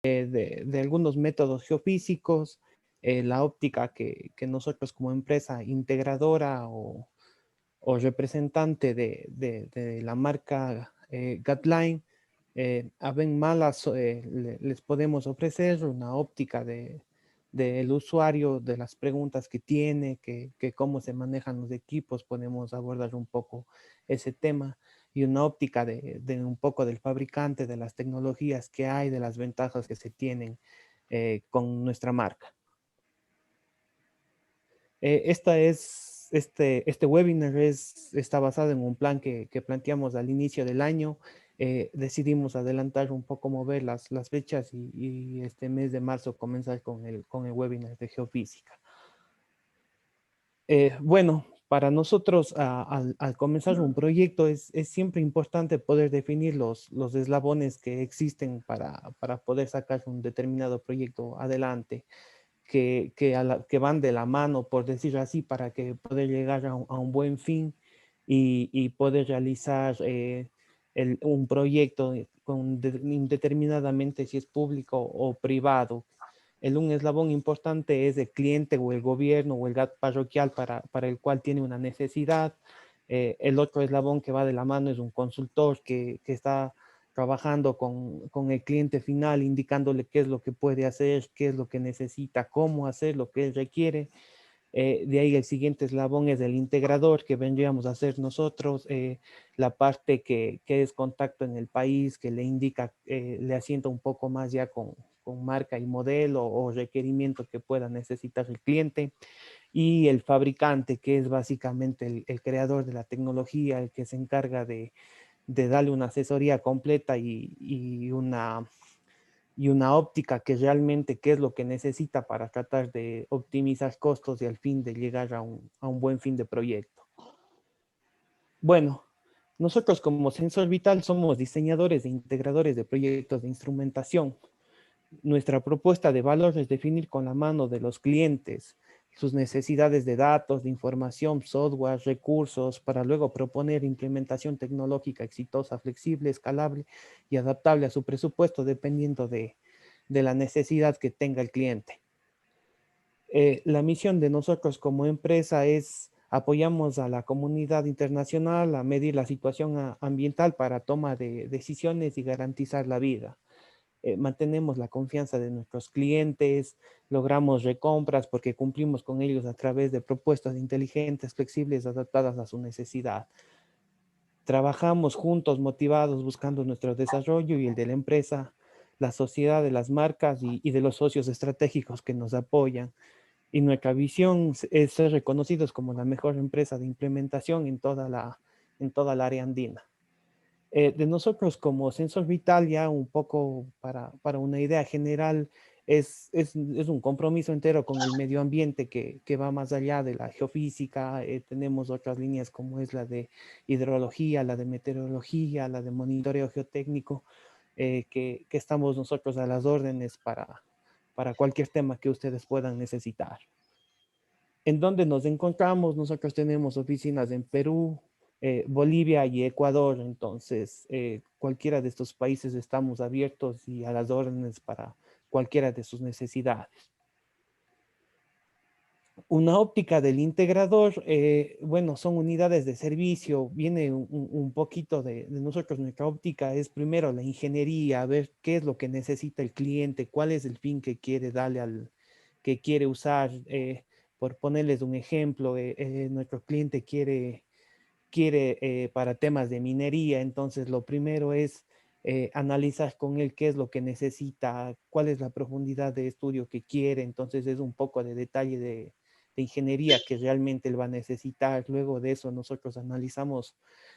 de algunos métodos geofísicos, la óptica que nosotros como empresa integradora o representante de la marca Gatline, a Ben Malas les podemos ofrecer una óptica del usuario, de las preguntas que tiene, que cómo se manejan los equipos, podemos abordar un poco ese tema y una óptica de un poco del fabricante, de las tecnologías que hay, de las ventajas que se tienen con nuestra marca. Este webinar está basado en un plan que planteamos al inicio del año. Decidimos adelantar un poco, mover las fechas y este mes de marzo comenzar con el webinar de geofísica. Bueno, para nosotros al comenzar un proyecto es siempre importante poder definir los eslabones que existen para poder sacar un determinado proyecto adelante que van de la mano, por decir así, para que poder llegar a un buen fin y poder realizar un proyecto indeterminadamente si es público o privado. Un eslabón importante es el cliente o el gobierno o el GAT parroquial para el cual tiene una necesidad. El otro eslabón que va de la mano es un consultor que está trabajando con el cliente final, indicándole qué es lo que puede hacer, qué es lo que necesita, cómo hacer lo que él requiere. De ahí el siguiente eslabón es el integrador que vendríamos a hacer nosotros, la parte que es contacto en el país, que le indica, le asienta un poco más ya con marca y modelo o requerimiento que pueda necesitar el cliente. Y el fabricante, que es básicamente el creador de la tecnología, el que se encarga de darle una asesoría completa y una óptica que realmente qué es lo que necesita para tratar de optimizar costos y al fin de llegar a un buen fin de proyecto. Bueno, nosotros como Sensor Vital somos diseñadores e integradores de proyectos de instrumentación. Nuestra propuesta de valor es definir con la mano de los clientes sus necesidades de datos, de información, software, recursos, para luego proponer implementación tecnológica exitosa, flexible, escalable y adaptable a su presupuesto dependiendo de la necesidad que tenga el cliente. La misión de nosotros como empresa es apoyamos a la comunidad internacional a medir la situación ambiental para toma de decisiones y garantizar la vida. Mantenemos la confianza de nuestros clientes, logramos recompras porque cumplimos con ellos a través de propuestas inteligentes, flexibles, adaptadas a su necesidad. Trabajamos juntos, motivados, buscando nuestro desarrollo y el de la empresa, la sociedad de las marcas y de los socios estratégicos que nos apoyan. Y nuestra visión es ser reconocidos como la mejor empresa de implementación en toda la área andina. De nosotros como Sensor Vital, ya un poco para una idea general, es un compromiso entero con el medio ambiente que va más allá de la geofísica. Tenemos otras líneas como es la de hidrología, la de meteorología, la de monitoreo geotécnico, que estamos nosotros a las órdenes para cualquier tema que ustedes puedan necesitar. ¿En dónde nos encontramos? Nosotros tenemos oficinas en Perú, Bolivia y Ecuador, entonces cualquiera de estos países estamos abiertos y a las órdenes para cualquiera de sus necesidades. Una óptica del integrador, bueno, son unidades de servicio, viene un poquito de nosotros, nuestra óptica es primero la ingeniería, ver qué es lo que necesita el cliente, cuál es el fin que quiere darle que quiere usar. Por ponerles un ejemplo, nuestro cliente quiere para temas de minería, entonces lo primero es analizar con él qué es lo que necesita, cuál es la profundidad de estudio que quiere, entonces es un poco de detalle de ingeniería que realmente él va a necesitar. Luego de eso nosotros analizamos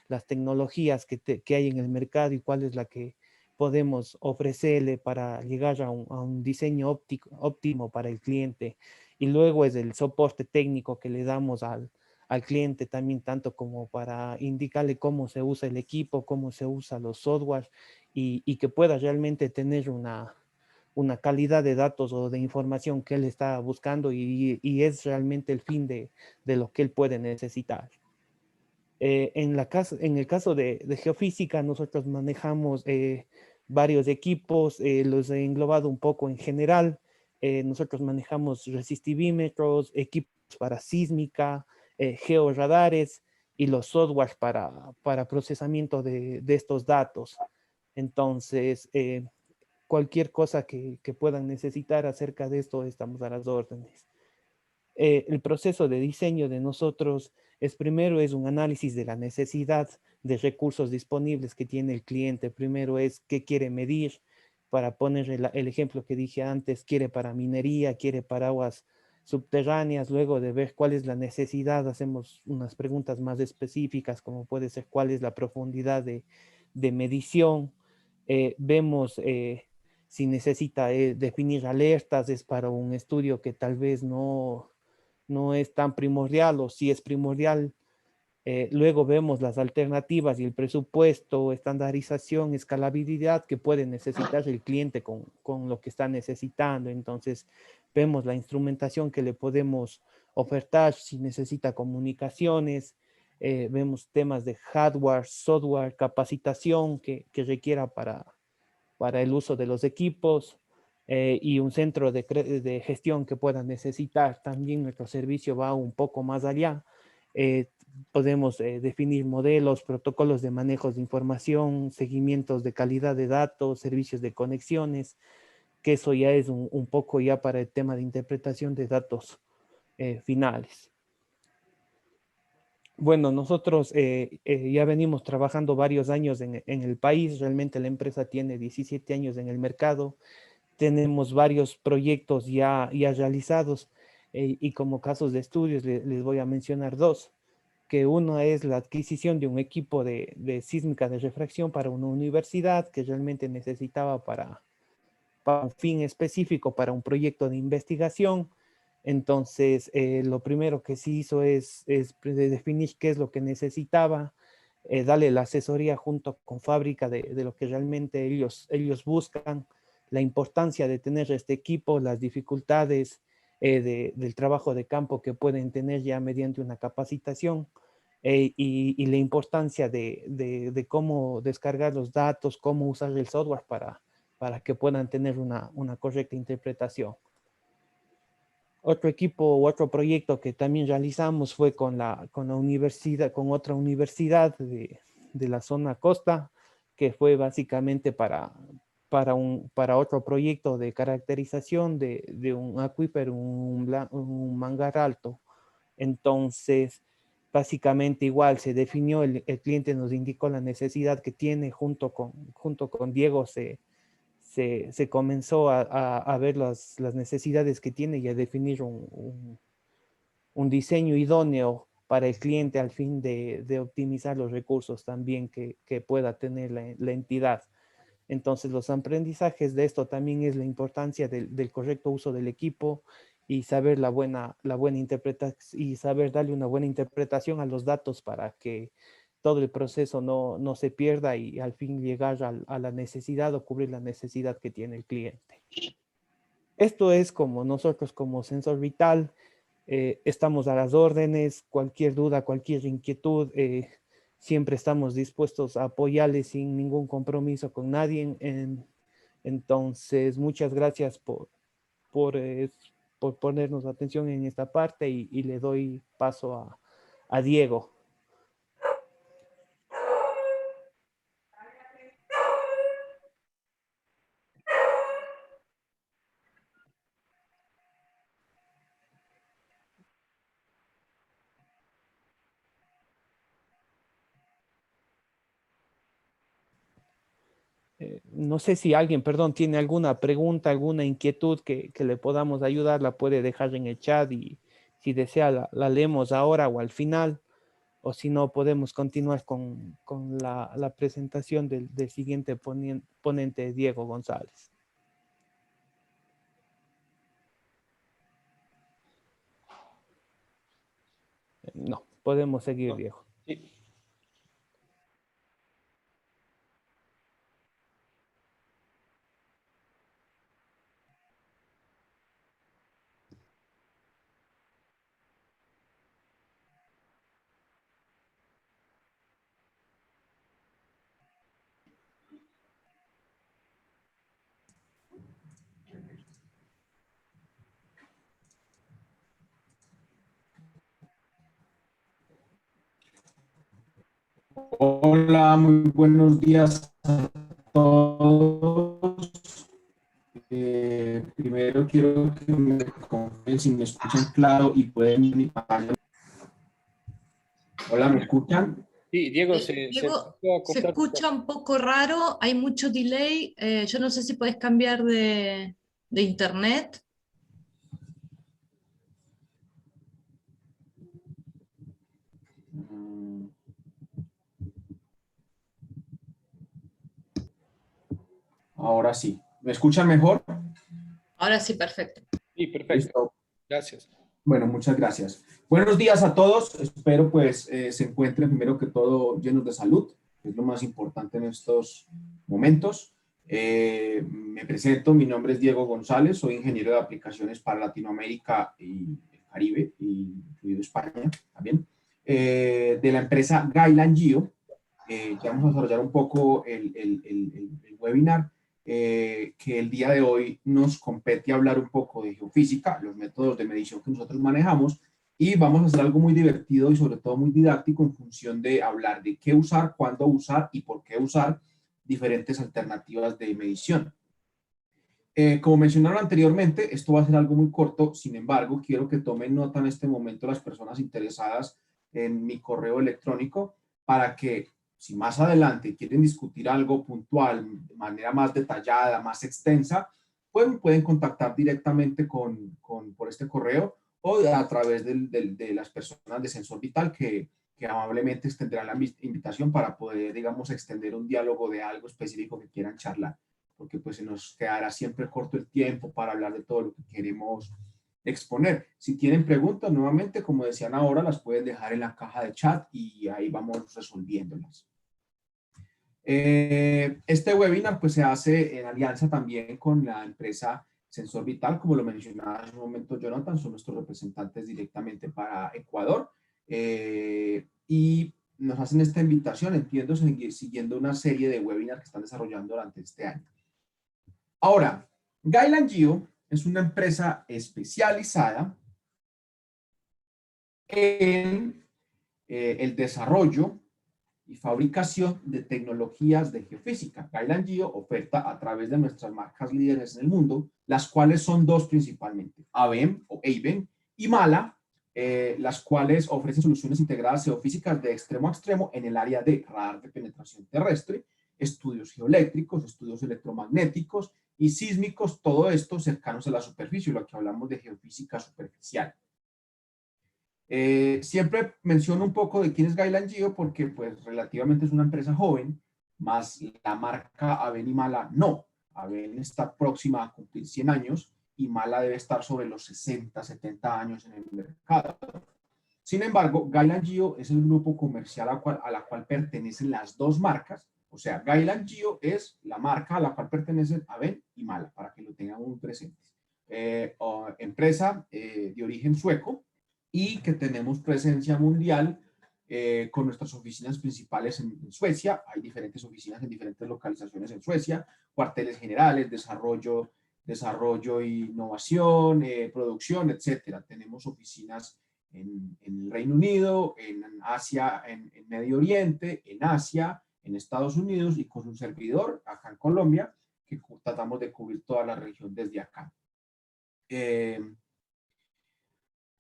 las tecnologías que hay en el mercado y cuál es la que podemos ofrecerle para llegar a un diseño óptimo para el cliente. Y luego es el soporte técnico que le damos al cliente también, tanto como para indicarle cómo se usa el equipo, cómo se usa los software y que pueda realmente tener una calidad de datos o de información que él está buscando y es realmente el fin de lo que él puede necesitar. En el caso de geofísica, nosotros manejamos varios equipos, los he englobado un poco en general. Nosotros manejamos resistivímetros, equipos para sísmica, georradares y los softwares para procesamiento de estos datos. Entonces, cualquier cosa que puedan necesitar acerca de esto, estamos a las órdenes. El proceso de diseño de nosotros es primero es un análisis de la necesidad de recursos disponibles que tiene el cliente. Primero es qué quiere medir. Para poner el ejemplo que dije antes, quiere para minería, quiere para aguas subterráneas. Luego de ver cuál es la necesidad, hacemos unas preguntas más específicas, como puede ser cuál es la profundidad de medición. Vemos si necesita definir alertas, es para un estudio que tal vez no es tan primordial, o si es primordial. Luego vemos las alternativas y el presupuesto, estandarización, escalabilidad que puede necesitar el cliente con lo que está necesitando. Entonces, vemos la instrumentación que le podemos ofertar, si necesita comunicaciones, vemos temas de hardware, software, capacitación que requiera para el uso de los equipos, y un centro de gestión que puedan necesitar. También nuestro servicio va un poco más allá. Eh, Podemos definir modelos, protocolos de manejo de información, seguimientos de calidad de datos, servicios de conexiones, que eso ya es un poco ya para el tema de interpretación de datos finales. Bueno, nosotros ya venimos trabajando varios años en el país. Realmente la empresa tiene 17 años en el mercado. Tenemos varios proyectos ya realizados, y como casos de estudios les voy a mencionar dos, que uno es la adquisición de un equipo de sísmica de refracción para una universidad que realmente necesitaba para un fin específico, para un proyecto de investigación. Entonces, lo primero que se hizo es definir qué es lo que necesitaba, darle la asesoría junto con fábrica de lo que realmente ellos buscan, la importancia de tener este equipo, las dificultades del trabajo de campo que pueden tener ya mediante una capacitación, y la importancia de cómo descargar los datos, cómo usar el software para que puedan tener una correcta interpretación. Otro equipo u otro proyecto que también realizamos fue con la universidad, con otra universidad de la zona costa, que fue básicamente para otro proyecto de caracterización de un acuífero, un mangar alto. Entonces, básicamente igual se definió, el cliente nos indicó la necesidad que tiene, junto con Diego se comenzó a ver las necesidades que tiene y a definir un diseño idóneo para el cliente al fin de optimizar los recursos también que pueda tener la entidad. Entonces, los aprendizajes de esto también es la importancia del correcto uso del equipo y saber la buena interpretación y saber darle una buena interpretación a los datos para que todo el proceso no se pierda y al fin llegar a la necesidad o cubrir la necesidad que tiene el cliente. Esto es como nosotros como Sensor Vital, estamos a las órdenes. Cualquier duda, cualquier inquietud, siempre estamos dispuestos a apoyarles sin ningún compromiso con nadie. Entonces, muchas gracias por, eh, por ponernos atención en esta parte, y le doy paso a Diego. No sé si alguien, perdón, tiene alguna pregunta, alguna inquietud que le podamos ayudar, la puede dejar en el chat, y si desea la leemos ahora o al final, o si no podemos continuar con la presentación del siguiente ponente, Diego González. No, podemos seguir, Diego. Sí. Hola, muy buenos días a todos. Primero quiero que me confirmen si me escuchan claro y pueden ver mi pantalla. Hola, ¿me escuchan? Sí, Diego, se Diego, empezó a se cortar tu escucha un poco raro, hay mucho delay. Yo no sé si puedes cambiar de internet. Ahora sí. ¿Me escuchan mejor? Ahora sí, perfecto. Sí, perfecto. Listo. Gracias. Bueno, muchas gracias. Buenos días a todos. Espero pues se encuentren primero que todo llenos de salud, que es lo más importante en estos momentos. Me presento, mi nombre es Diego González, soy ingeniero de aplicaciones para Latinoamérica y el Caribe, y incluido España también, de la empresa Gailan Geo. Ya vamos a desarrollar un poco el webinar que el día de hoy nos compete hablar un poco de geofísica, los métodos de medición que nosotros manejamos, y vamos a hacer algo muy divertido y sobre todo muy didáctico en función de hablar de qué usar, cuándo usar y por qué usar diferentes alternativas de medición. Como mencionaron anteriormente, esto va a ser algo muy corto, sin embargo, quiero que tomen nota en este momento las personas interesadas en mi correo electrónico para que si más adelante quieren discutir algo puntual de manera más detallada, más extensa, pues me pueden contactar directamente por este correo o a través de las personas de Sensor Vital que amablemente extenderán la invitación para poder, digamos, extender un diálogo de algo específico que quieran charlar, porque pues se nos quedará siempre corto el tiempo para hablar de todo lo que queremos exponer. Si tienen preguntas, nuevamente, como decían ahora, las pueden dejar en la caja de chat y ahí vamos resolviéndolas. Este webinar pues se hace en alianza también con la empresa Sensor Vital, como lo mencionaba hace un momento Jonathan, son nuestros representantes directamente para Ecuador, y nos hacen esta invitación, entiendo, siguiendo una serie de webinars que están desarrollando durante este año. Ahora, Gailan Geo es una empresa especializada en el desarrollo y fabricación de tecnologías de geofísica. Gailan Geo oferta a través de nuestras marcas líderes en el mundo, las cuales son dos principalmente, ABEM o ABEM y Mala, las cuales ofrecen soluciones integradas geofísicas de extremo a extremo en el área de radar de penetración terrestre, estudios geoeléctricos, estudios electromagnéticos y sísmicos, todo esto cercanos a la superficie, lo que hablamos de geofísica superficial. Siempre menciono un poco de quién es Gailan Geo porque pues relativamente es una empresa joven, más la marca Aven y Mala no. Aven está próxima a cumplir 100 años y Mala debe estar sobre los 60, 70 años en el mercado. Sin embargo, Gailan Geo es el grupo comercial a la cual pertenecen las dos marcas. O sea, Gailan Geo es la marca a la cual pertenecen Aven y Mala, para que lo tengan muy presente. Empresa de origen sueco y que tenemos presencia mundial con nuestras oficinas principales en Suecia. Hay diferentes oficinas en diferentes localizaciones en Suecia, cuarteles generales, desarrollo e innovación, producción, etcétera. Tenemos oficinas en el Reino Unido, en Asia, en Medio Oriente, en Asia, en Estados Unidos y con un servidor acá en Colombia, que tratamos de cubrir toda la región desde acá.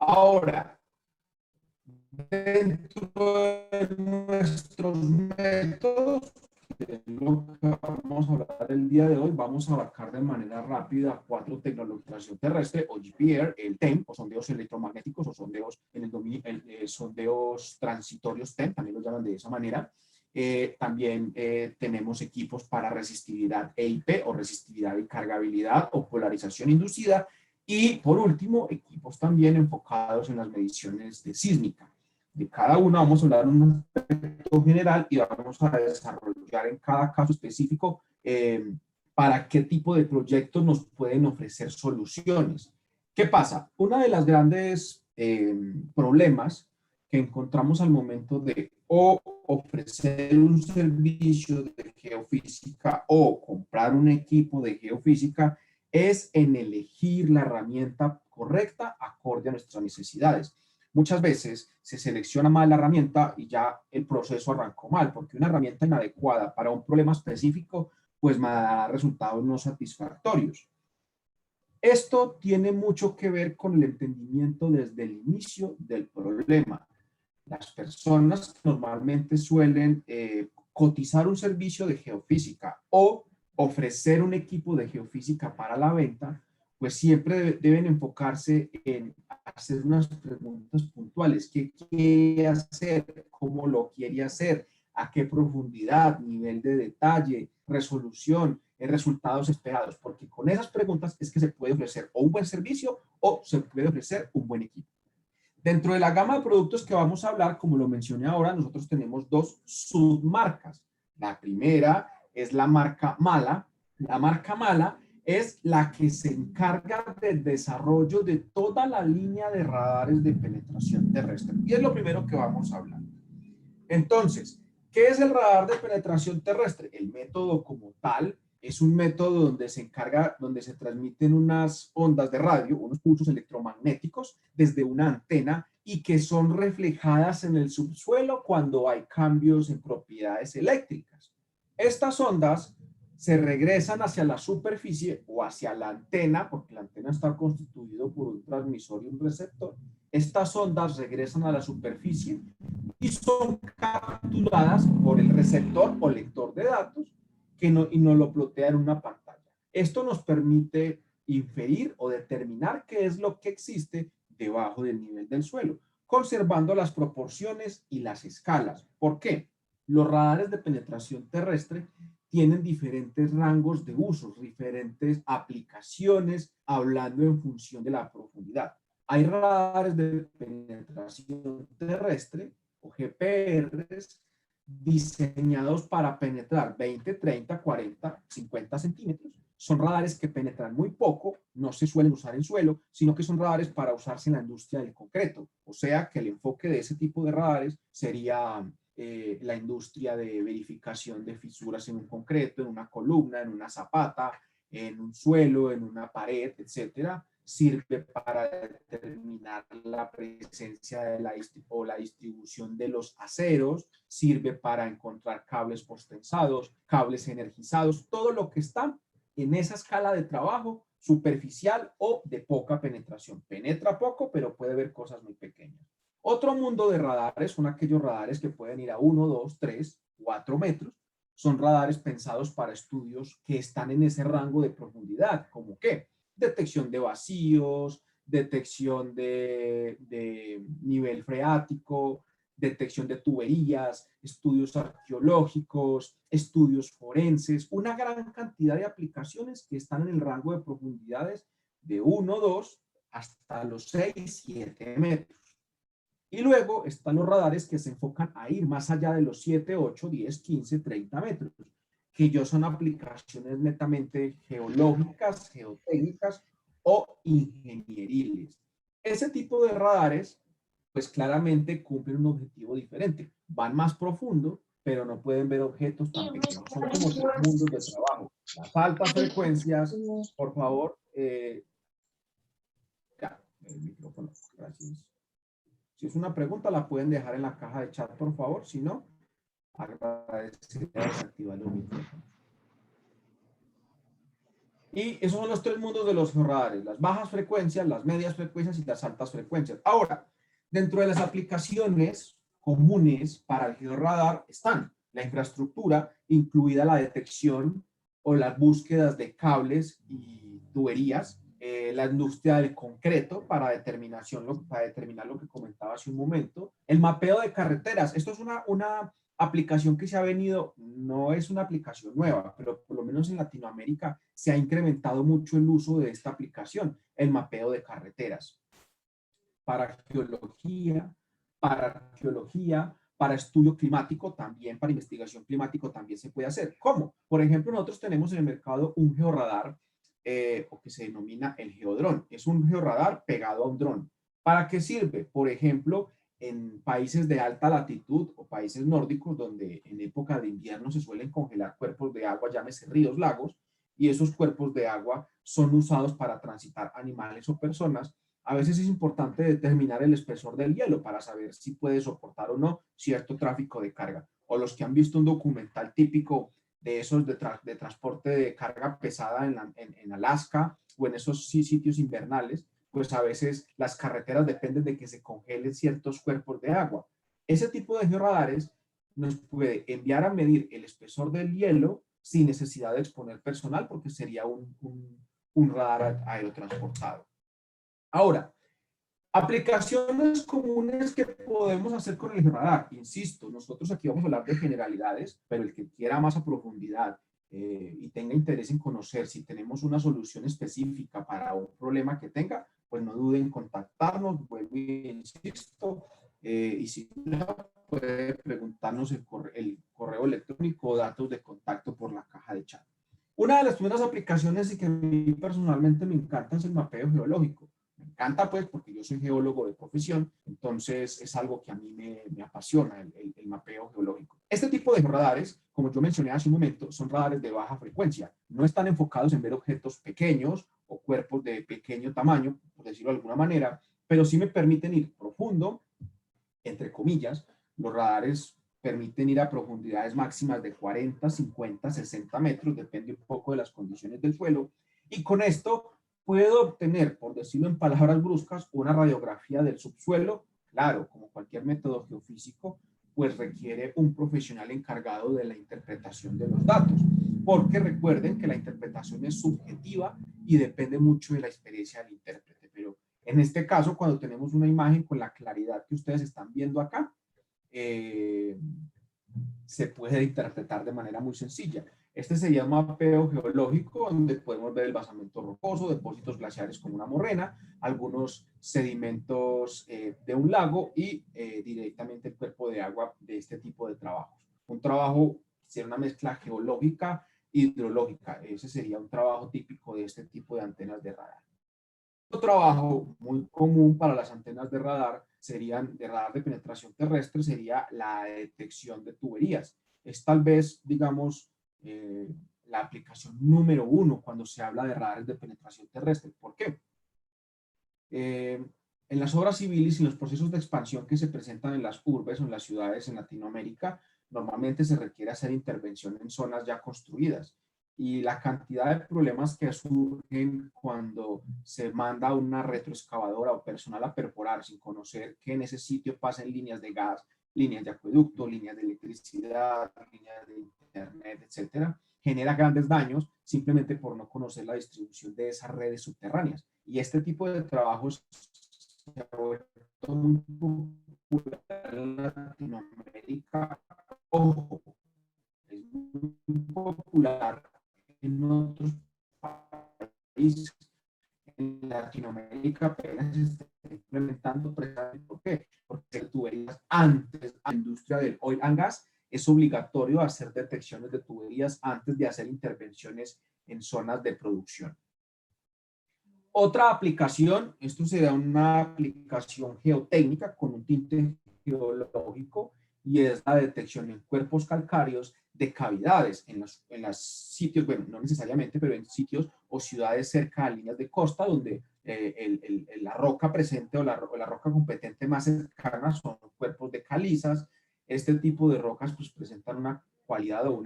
Ahora, dentro de nuestros métodos, que es lo que vamos a hablar el día de hoy, vamos a abarcar de manera rápida 4 tecnologías terrestre o GPR, el TEM, o sondeos electromagnéticos, o sondeos en el dominio, sondeos transitorios TEM, también lo llaman de esa manera. También tenemos equipos para resistividad EIP o resistividad y cargabilidad o polarización inducida. Y por último, equipos también enfocados en las mediciones de sísmica. De cada uno vamos a hablar en un aspecto general y vamos a desarrollar en cada caso específico para qué tipo de proyectos nos pueden ofrecer soluciones. ¿Qué pasa? Uno de los grandes problemas que encontramos al momento de o ofrecer un servicio de geofísica o comprar un equipo de geofísica es en elegir la herramienta correcta acorde a nuestras necesidades. muchas veces se selecciona mal la herramienta y ya el proceso arrancó mal, porque una herramienta inadecuada para un problema específico pues me da resultados no satisfactorios. Esto tiene mucho que ver con el entendimiento desde el inicio del problema. Las personas que normalmente suelen cotizar un servicio de geofísica o ofrecer un equipo de geofísica para la venta, pues siempre deben enfocarse en hacer unas preguntas puntuales. ¿Qué quiere hacer? ¿Cómo lo quiere hacer? ¿A qué profundidad? ¿Nivel de detalle? ¿Resolución? ¿Resultados esperados? Porque con esas preguntas es que se puede ofrecer o un buen servicio o se puede ofrecer un buen equipo. Dentro de la gama de productos que vamos a hablar, como lo mencioné ahora, nosotros tenemos dos submarcas. La primera es la marca Mala. La marca Mala es la que se encarga del desarrollo de toda la línea de radares de penetración terrestre. Y es lo primero que vamos a hablar. Entonces, ¿qué es el radar de penetración terrestre? El método como tal es un método donde se encarga, donde se transmiten unas ondas de radio, unos pulsos electromagnéticos desde una antena y que son reflejadas en el subsuelo cuando hay cambios en propiedades eléctricas. Estas ondas se regresan hacia la superficie o hacia la antena, porque la antena está constituida por un transmisor y un receptor. Estas ondas regresan a la superficie y son capturadas por el receptor o lector de datos y nos lo plotea en una pantalla. Esto nos permite inferir o determinar qué es lo que existe debajo del nivel del suelo, conservando las proporciones y las escalas. ¿Por qué? Los radares de penetración terrestre tienen diferentes rangos de usos, diferentes aplicaciones, hablando en función de la profundidad. Hay radares de penetración terrestre o GPRs diseñados para penetrar 20, 30, 40, 50 centímetros. Son radares que penetran muy poco, no se suelen usar en suelo, sino que son radares para usarse en la industria del concreto. O sea que el enfoque de ese tipo de radares sería la industria de verificación de fisuras en un concreto, en una columna, en una zapata, en un suelo, en una pared, etcétera. Sirve para determinar la presencia de la distribución de los aceros, sirve para encontrar cables postensados, cables energizados, todo lo que está en esa escala de trabajo superficial o de poca penetración. Penetra poco, pero puede ver cosas muy pequeñas. Otro mundo de radares son aquellos radares que pueden ir a 1, 2, 3, 4 metros. Son radares pensados para estudios que están en ese rango de profundidad, como ¿qué? Detección de vacíos, detección de nivel freático, detección de tuberías, estudios arqueológicos, estudios forenses, una gran cantidad de aplicaciones que están en el rango de profundidades de 1, 2 hasta los 6, 7 metros. Y luego están los radares que se enfocan a ir más allá de los 7, 8, 10, 15, 30 metros, que ya son aplicaciones netamente geológicas, geotécnicas o ingenieriles. Ese tipo de radares, pues claramente cumplen un objetivo diferente. Van más profundo, pero no pueden ver objetos tan pequeños. Son como tres mundos de trabajo. Las altas frecuencias, por favor. Ya, el micrófono, gracias. Si es una pregunta, la pueden dejar en la caja de chat, por favor. Si no, agradecería desactivar los micrófonos. Y esos son los tres mundos de los georradares: las bajas frecuencias, las medias frecuencias y las altas frecuencias. Ahora, dentro de las aplicaciones comunes para el georradar están la infraestructura, incluida la detección o las búsquedas de cables y tuberías, la industria del concreto para determinar lo que comentaba hace un momento, el mapeo de carreteras. Esto es una aplicación que se ha venido, no es una aplicación nueva, pero por lo menos en Latinoamérica se ha incrementado mucho el uso de esta aplicación, el mapeo de carreteras. Para geología, para arqueología, para estudio climático también, para investigación climático también se puede hacer. ¿Cómo? Por ejemplo, nosotros tenemos en el mercado un georradar o que se denomina el geodrón. Es un georradar pegado a un dron. ¿Para qué sirve? Por ejemplo, en países de alta latitud o países nórdicos donde en época de invierno se suelen congelar cuerpos de agua, llámese ríos, lagos, y esos cuerpos de agua son usados para transitar animales o personas. A veces es importante determinar el espesor del hielo para saber si puede soportar o no cierto tráfico de carga. O los que han visto un documental típico de esos de transporte de carga pesada en Alaska o en esos sitios invernales, pues a veces las carreteras dependen de que se congelen ciertos cuerpos de agua. Ese tipo de georradares nos puede enviar a medir el espesor del hielo sin necesidad de exponer personal, porque sería un radar aerotransportado. Ahora, aplicaciones comunes que podemos hacer con el radar. Insisto, nosotros aquí vamos a hablar de generalidades, pero el que quiera más a profundidad y tenga interés en conocer si tenemos una solución específica para un problema que tenga, pues no duden en contactarnos, vuelvo y insisto, y si no, puede preguntarnos el correo electrónico o datos de contacto por la caja de chat. Una de las primeras aplicaciones y que a mí personalmente me encanta es el mapeo geológico. Me encanta pues porque yo soy geólogo de profesión, entonces es algo que a mí me apasiona, el mapeo geológico. Este tipo de radares, como yo mencioné hace un momento, son radares de baja frecuencia. No están enfocados en ver objetos pequeños o cuerpos de pequeño tamaño, por decirlo de alguna manera, pero sí me permiten ir profundo, entre comillas. Los radares permiten ir a profundidades máximas de 40, 50, 60 metros, depende un poco de las condiciones del suelo, y con esto puedo obtener, por decirlo en palabras bruscas, una radiografía del subsuelo. Claro, como cualquier método geofísico, pues requiere un profesional encargado de la interpretación de los datos, porque recuerden que la interpretación es subjetiva y depende mucho de la experiencia del intérprete, pero en este caso, cuando tenemos una imagen con la claridad que ustedes están viendo acá, se puede interpretar de manera muy sencilla. Este sería un mapeo geológico donde podemos ver el basamento rocoso, depósitos glaciares como una morrena, algunos sedimentos de un lago y directamente el cuerpo de agua de este tipo de trabajos. Un trabajo sería una mezcla geológica e hidrológica. Ese sería un trabajo típico de este tipo de antenas de radar. Otro trabajo muy común para las antenas de radar de radar de penetración terrestre, sería la detección de tuberías. Es tal vez, digamos, la aplicación número 1 cuando se habla de radares de penetración terrestre. ¿Por qué? En las obras civiles y en los procesos de expansión que se presentan en las urbes o en las ciudades en Latinoamérica, normalmente se requiere hacer intervención en zonas ya construidas. Y la cantidad de problemas que surgen cuando se manda una retroexcavadora o personal a perforar sin conocer que en ese sitio pasen líneas de gas, líneas de acueducto, líneas de electricidad, líneas de internet, etcétera, genera grandes daños simplemente por no conocer la distribución de esas redes subterráneas. Y este tipo de trabajos se ha vuelto muy popular en Latinoamérica. Ojo, es muy popular en otros países. En Latinoamérica apenas se está implementando precisamente. ¿Por qué? Porque tuberías antes, la industria del oil and gas, es obligatorio hacer detecciones de tuberías antes de hacer intervenciones en zonas de producción. Otra aplicación, esto sería una aplicación geotécnica con un tinte geológico, y es la detección en cuerpos calcáreos de cavidades en los sitios, bueno, no necesariamente, pero en sitios o ciudades cerca de líneas de costa donde la roca presente o la roca competente más cercana son cuerpos de calizas. Este tipo de rocas pues presentan una cualidad o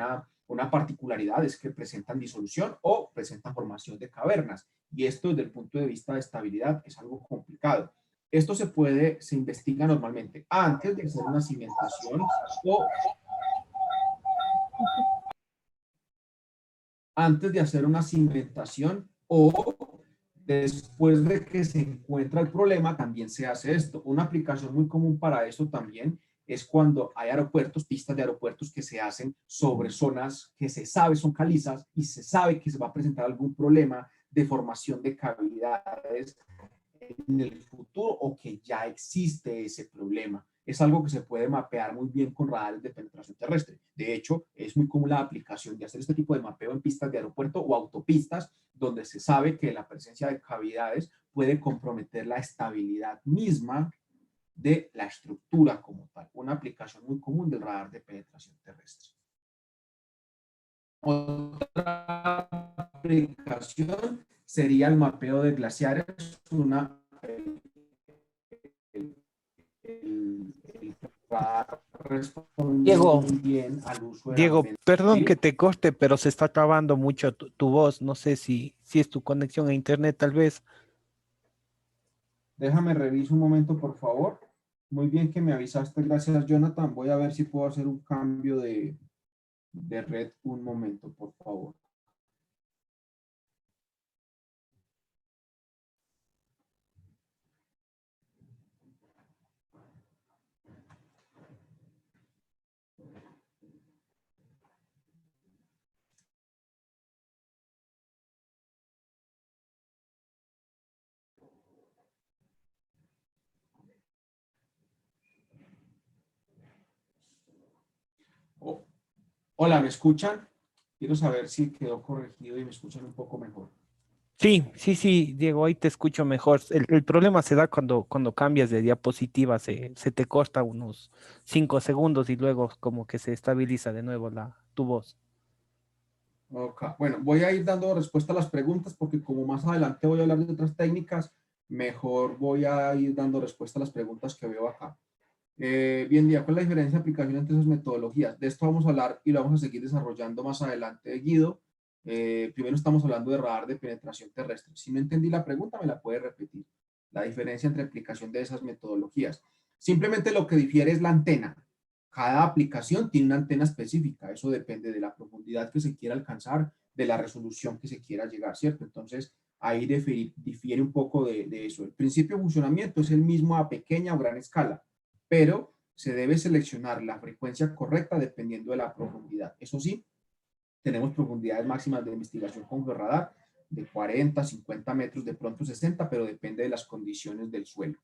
una particularidad, es que presentan disolución o presentan formación de cavernas, y esto desde el punto de vista de estabilidad es algo complicado. Esto se investiga normalmente antes de hacer una cimentación o después de que se encuentra el problema, también se hace esto. Una aplicación muy común para eso también es cuando hay aeropuertos, pistas de aeropuertos que se hacen sobre zonas que se sabe son calizas y se sabe que se va a presentar algún problema de formación de cavidades en el futuro o que ya existe ese problema. Es algo que se puede mapear muy bien con radares de penetración terrestre. De hecho, es muy común la aplicación de hacer este tipo de mapeo en pistas de aeropuerto o autopistas, donde se sabe que la presencia de cavidades puede comprometer la estabilidad misma de la estructura como tal. Una aplicación muy común del radar de penetración terrestre. Otra aplicación sería el mapeo de glaciares, una el radar responde Diego, muy bien al uso de Diego, las perdón ¿sí? que te corte, pero se está trabando mucho tu voz. No sé si es tu conexión a internet, tal vez. Déjame reviso un momento, por favor. Muy bien que me avisaste, gracias Jonathan. Voy a ver si puedo hacer un cambio de red un momento, por favor. Oh, hola, ¿me escuchan? Quiero saber si quedó corregido y me escuchan un poco mejor. Sí, Diego, ahí te escucho mejor. El problema se da cuando cambias de diapositiva, se te corta unos 5 segundos y luego como que se estabiliza de nuevo tu voz. Ok, bueno, voy a ir dando respuesta a las preguntas porque como más adelante voy a hablar de otras técnicas, mejor voy a ir dando respuesta a las preguntas que veo acá. Bien, día, ¿cuál es la diferencia de aplicación entre esas metodologías? De esto vamos a hablar y lo vamos a seguir desarrollando más adelante, Guido. Primero estamos hablando de radar de penetración terrestre. Si no entendí la pregunta, me la puede repetir. La diferencia entre aplicación de esas metodologías. Simplemente lo que difiere es la antena. Cada aplicación tiene una antena específica. Eso depende de la profundidad que se quiera alcanzar, de la resolución que se quiera llegar, ¿cierto? Entonces, ahí difiere un poco de eso. El principio de funcionamiento es el mismo a pequeña o gran escala, pero se debe seleccionar la frecuencia correcta dependiendo de la profundidad. Eso sí, tenemos profundidades máximas de investigación con georradar de 40, 50 metros, de pronto 60, pero depende de las condiciones del suelo.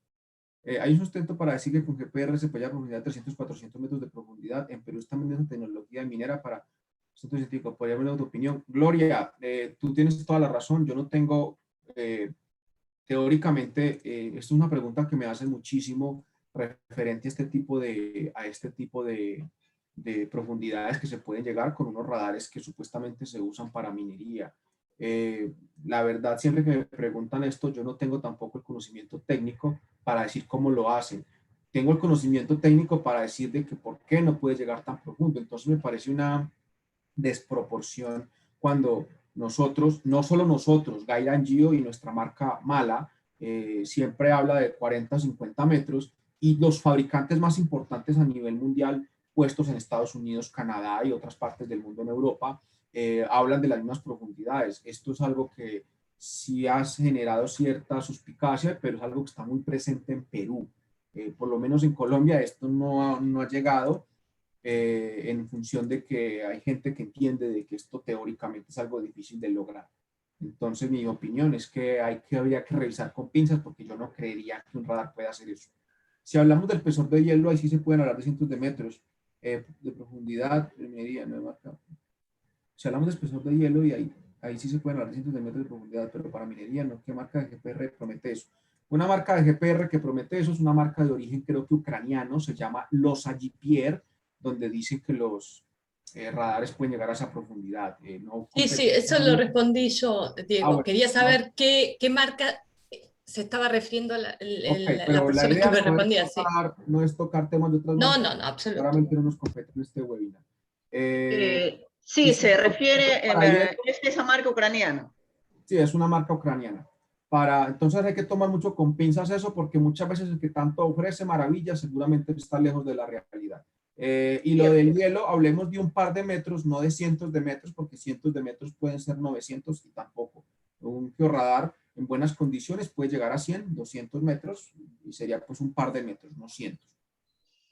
Hay un sustento para decir que con GPR se puede llegar a profundidad de 300, 400 metros de profundidad. En Perú están vendiendo tecnología minera para centros científicos. ¿Podría haber tu opinión? Gloria, tú tienes toda la razón. Yo no tengo, teóricamente, esto es una pregunta que me hacen muchísimo referente a este tipo de profundidades que se pueden llegar con unos radares que supuestamente se usan para minería. La verdad, siempre que me preguntan esto, yo no tengo tampoco el conocimiento técnico para decir cómo lo hacen. Tengo el conocimiento técnico para decir de que por qué no puede llegar tan profundo. Entonces me parece una desproporción cuando nosotros, no solo nosotros, Guide Geo y nuestra marca Mala, siempre habla de 40, 50 metros y los fabricantes más importantes a nivel mundial puestos en Estados Unidos, Canadá y otras partes del mundo en Europa, hablan de las mismas profundidades. Esto es algo que sí ha generado cierta suspicacia, pero es algo que está muy presente en Perú. Por lo menos en Colombia esto no ha llegado, en función de que hay gente que entiende de que esto teóricamente es algo difícil de lograr. Entonces mi opinión es que habría que revisar con pinzas porque yo no creería que un radar pueda hacer eso. Si hablamos del espesor de hielo, ahí sí se pueden hablar de cientos de metros de profundidad, de medida, no he marcado. Si hablamos de espesor de hielo, y ahí sí se pueden hablar de cientos de metros de profundidad, pero para minería no. ¿Qué marca de GPR promete eso? Una marca de GPR que promete eso es una marca de origen creo que ucraniano, se llama Los Agipier, donde dicen que los radares pueden llegar a esa profundidad. No Sí, eso lo respondí yo, Diego. bueno, Quería no, saber qué marca se estaba refiriendo ok, la pero la persona que idea me respondía, sí. no es tocar temas de otras No, marcas, no, no, absoluto. claramente no nos compete en este webinar. Y Sí, sí, se refiere, para hielo, es esa marca ucraniana. sí, es una marca ucraniana. Entonces hay que tomar mucho con pinzas eso porque muchas veces el que tanto ofrece maravillas seguramente está lejos de la realidad. Y lo del hielo, hablemos de un par de metros, no de cientos de metros, porque cientos de metros pueden ser 900 y tampoco. Un georradar en buenas condiciones puede llegar a 100, 200 metros y sería pues un par de metros, no cientos.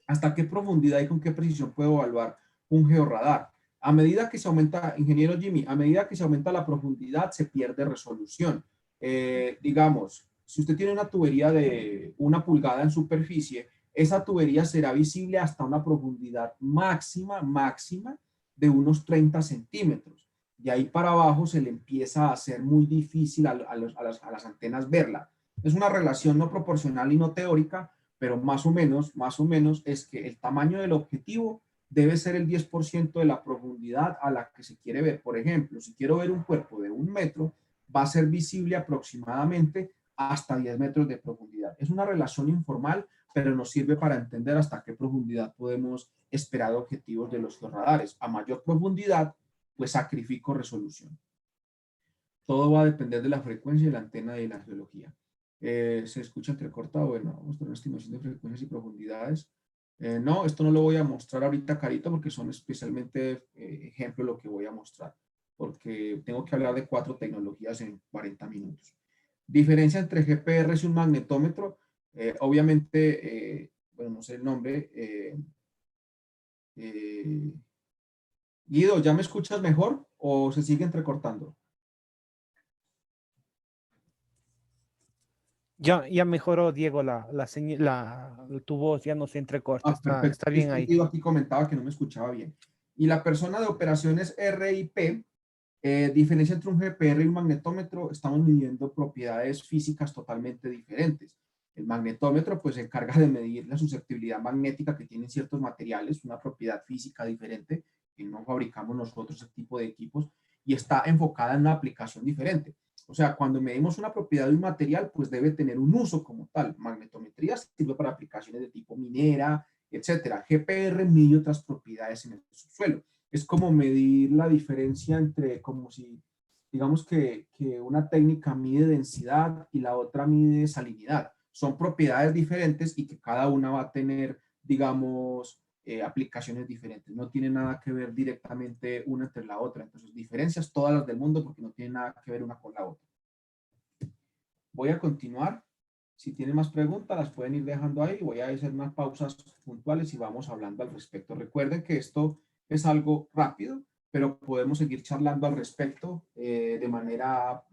¿Hasta qué profundidad y con qué precisión puedo evaluar un georradar? A medida que se aumenta, ingeniero Jimmy, a medida que se aumenta la profundidad, se pierde resolución. Digamos, si usted tiene una tubería de 1 pulgada en superficie, esa tubería será visible hasta una profundidad máxima de unos 30 centímetros. De ahí para abajo se le empieza a hacer muy difícil a las antenas verla. Es una relación no proporcional y no teórica, pero más o menos es que el tamaño del objetivo debe ser el 10% de la profundidad a la que se quiere ver. Por ejemplo, si quiero ver un cuerpo de 1 metro, va a ser visible aproximadamente hasta 10 metros de profundidad. Es una relación informal, pero nos sirve para entender hasta qué profundidad podemos esperar objetivos de los georradares. A mayor profundidad, pues sacrifico resolución. Todo va a depender de la frecuencia de la antena y de la geología. ¿Se escucha entrecortado? Bueno, vamos a tener una estimación de frecuencias y profundidades. No, esto no lo voy a mostrar ahorita, Carito, porque son especialmente ejemplos lo que voy a mostrar, porque tengo que hablar de 4 tecnologías en 40 minutos. Diferencia entre GPRS y un magnetómetro. Obviamente, bueno, no sé el nombre. Guido, ¿ya me escuchas mejor o se sigue entrecortando? Ya mejoró, Diego, tu voz ya no se entrecorta, Perfecto. está bien ahí. Guido aquí comentaba que no me escuchaba bien. Y la persona de operaciones RIP, diferencia entre un GPR y un magnetómetro, estamos midiendo propiedades físicas totalmente diferentes. El magnetómetro pues se encarga de medir la susceptibilidad magnética que tienen ciertos materiales, una propiedad física diferente que no fabricamos nosotros ese tipo de equipos, y está enfocada en una aplicación diferente. O sea, cuando medimos una propiedad de un material, pues debe tener un uso como tal. Magnetometría sirve para aplicaciones de tipo minera, etcétera. GPR mide otras propiedades en el subsuelo. Es como medir la diferencia entre, como si, digamos que una técnica mide densidad y la otra mide salinidad. Son propiedades diferentes y que cada una va a tener, digamos, aplicaciones diferentes. No tiene nada que ver directamente una entre la otra. Entonces, diferencias todas las del mundo porque no tienen nada que ver una con la otra. Voy a continuar. Si tienen más preguntas, las pueden ir dejando ahí. Voy a hacer unas pausas puntuales y vamos hablando al respecto. Recuerden que esto es algo rápido, pero podemos seguir charlando al respecto de manera,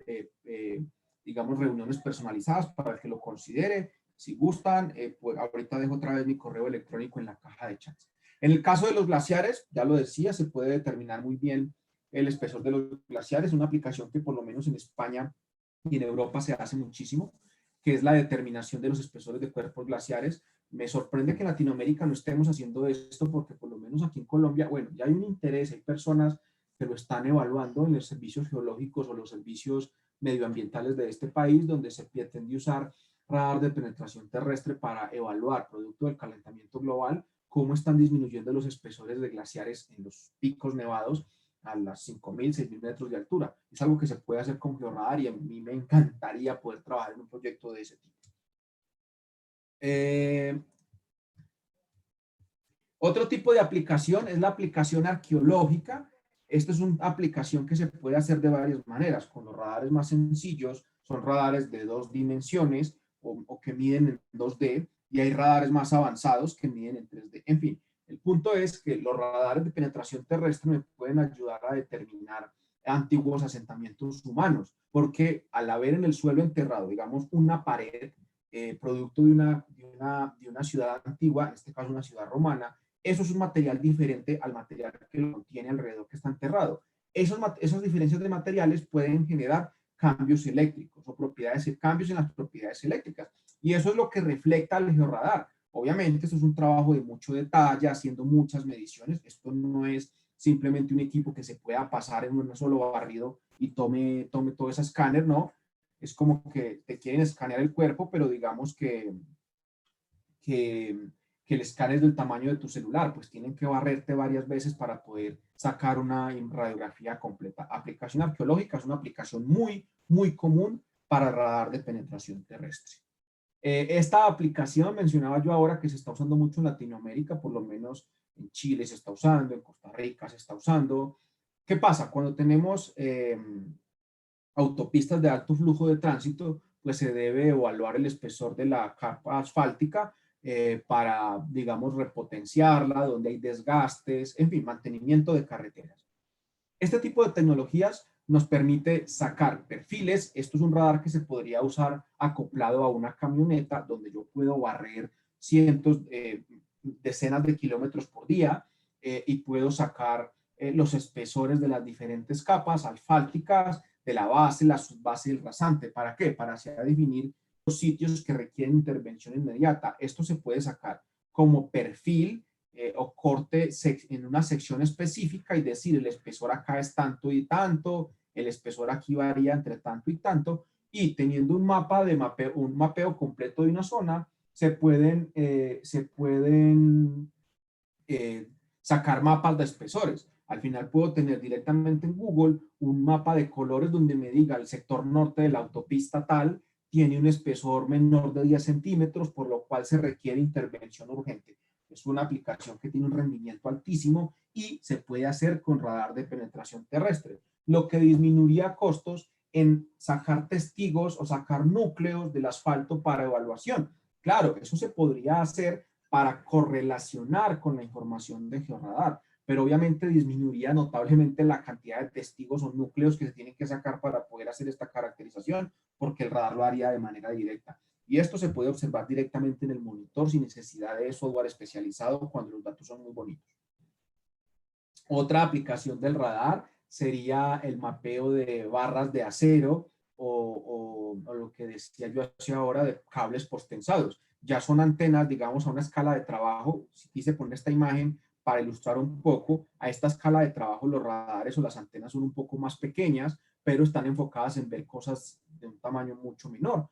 digamos, reuniones personalizadas para el que lo considere. Si gustan, pues ahorita dejo otra vez mi correo electrónico en la caja de chats. En el caso de los glaciares, ya lo decía, se puede determinar muy bien el espesor de los glaciares, una aplicación que por lo menos en España y en Europa se hace muchísimo, que es la determinación de los espesores de cuerpos glaciares. Me sorprende que en Latinoamérica no estemos haciendo esto porque por lo menos aquí en Colombia, bueno, ya hay un interés, hay personas que lo están evaluando en los servicios geológicos o los servicios medioambientales de este país, donde se pretende usar radar de penetración terrestre para evaluar, producto del calentamiento global, cómo están disminuyendo los espesores de glaciares en los picos nevados a las 5.000, 6.000 metros de altura. Es algo que se puede hacer con georradar y a mí me encantaría poder trabajar en un proyecto de ese tipo. Otro tipo de aplicación es la aplicación arqueológica. Esta es una aplicación que se puede hacer de varias maneras. Con los radares más sencillos, son radares de 2 dimensiones o que miden en 2D, y hay radares más avanzados que miden en 3D. En fin, el punto es que los radares de penetración terrestre me pueden ayudar a determinar antiguos asentamientos humanos, porque al haber en el suelo enterrado, digamos, una pared, producto de una ciudad antigua, en este caso una ciudad romana, eso es un material diferente al material que lo contiene alrededor que está enterrado. Esas diferencias de materiales pueden generar cambios eléctricos o cambios en las propiedades eléctricas. Y eso es lo que refleja el georradar. Obviamente, esto es un trabajo de mucho detalle, haciendo muchas mediciones. Esto no es simplemente un equipo que se pueda pasar en un solo barrido y tome todo ese escáner, ¿no? Es como que te quieren escanear el cuerpo, pero digamos que el escáner es del tamaño de tu celular, pues tienen que barrerte varias veces para poder sacar una radiografía completa. Aplicación arqueológica es una aplicación muy, muy común para el radar de penetración terrestre. Esta aplicación mencionaba yo ahora que se está usando mucho en Latinoamérica, por lo menos en Chile se está usando, en Costa Rica se está usando. ¿Qué pasa? Cuando tenemos autopistas de alto flujo de tránsito, pues se debe evaluar el espesor de la capa asfáltica para, digamos, repotenciarla, donde hay desgastes, en fin, mantenimiento de carreteras. Este tipo de tecnologías nos permite sacar perfiles. Esto es un radar que se podría usar acoplado a una camioneta donde yo puedo barrer decenas de kilómetros por día y puedo sacar los espesores de las diferentes capas asfálticas, de la base, la subbase y el rasante. ¿Para qué? Para así definir los sitios que requieren intervención inmediata. Esto se puede sacar como perfil o corte en una sección específica y decir el espesor acá es tanto y tanto, el espesor aquí varía entre tanto y tanto, y teniendo un mapeo completo de una zona, se pueden sacar mapas de espesores. Al final puedo tener directamente en Google un mapa de colores donde me diga el sector norte de la autopista tal tiene un espesor menor de 10 centímetros, por lo cual se requiere intervención urgente. Es una aplicación que tiene un rendimiento altísimo y se puede hacer con radar de penetración terrestre, lo que disminuiría costos en sacar testigos o sacar núcleos del asfalto para evaluación. Claro, eso se podría hacer para correlacionar con la información de georradar, pero obviamente disminuiría notablemente la cantidad de testigos o núcleos que se tienen que sacar para poder hacer esta caracterización, porque el radar lo haría de manera directa. Y esto se puede observar directamente en el monitor sin necesidad de software especializado cuando los datos son muy bonitos. Otra aplicación del radar sería el mapeo de barras de acero o lo que decía yo hace ahora de cables postensados. Ya son antenas, digamos, a una escala de trabajo. Si quise poner esta imagen para ilustrar un poco, a esta escala de trabajo los radares o las antenas son un poco más pequeñas, pero están enfocadas en ver cosas de un tamaño mucho menor,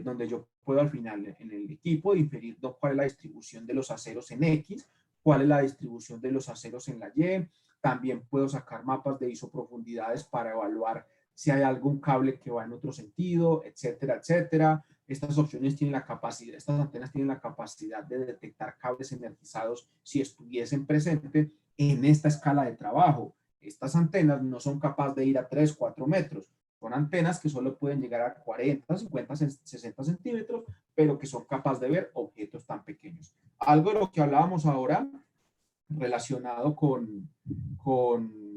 donde yo puedo al final en el equipo inferir cuál es la distribución de los aceros en X, cuál es la distribución de los aceros en la Y. También puedo sacar mapas de isoprofundidades para evaluar si hay algún cable que va en otro sentido, etcétera, etcétera. Estas opciones tienen la capacidad, estas antenas tienen la capacidad de detectar cables energizados si estuviesen presentes en esta escala de trabajo. Estas antenas no son capaces de ir a 3, 4 metros. Son antenas que solo pueden llegar a 40, 50, 60 centímetros, pero que son capaces de ver objetos tan pequeños. Algo de lo que hablábamos ahora relacionado con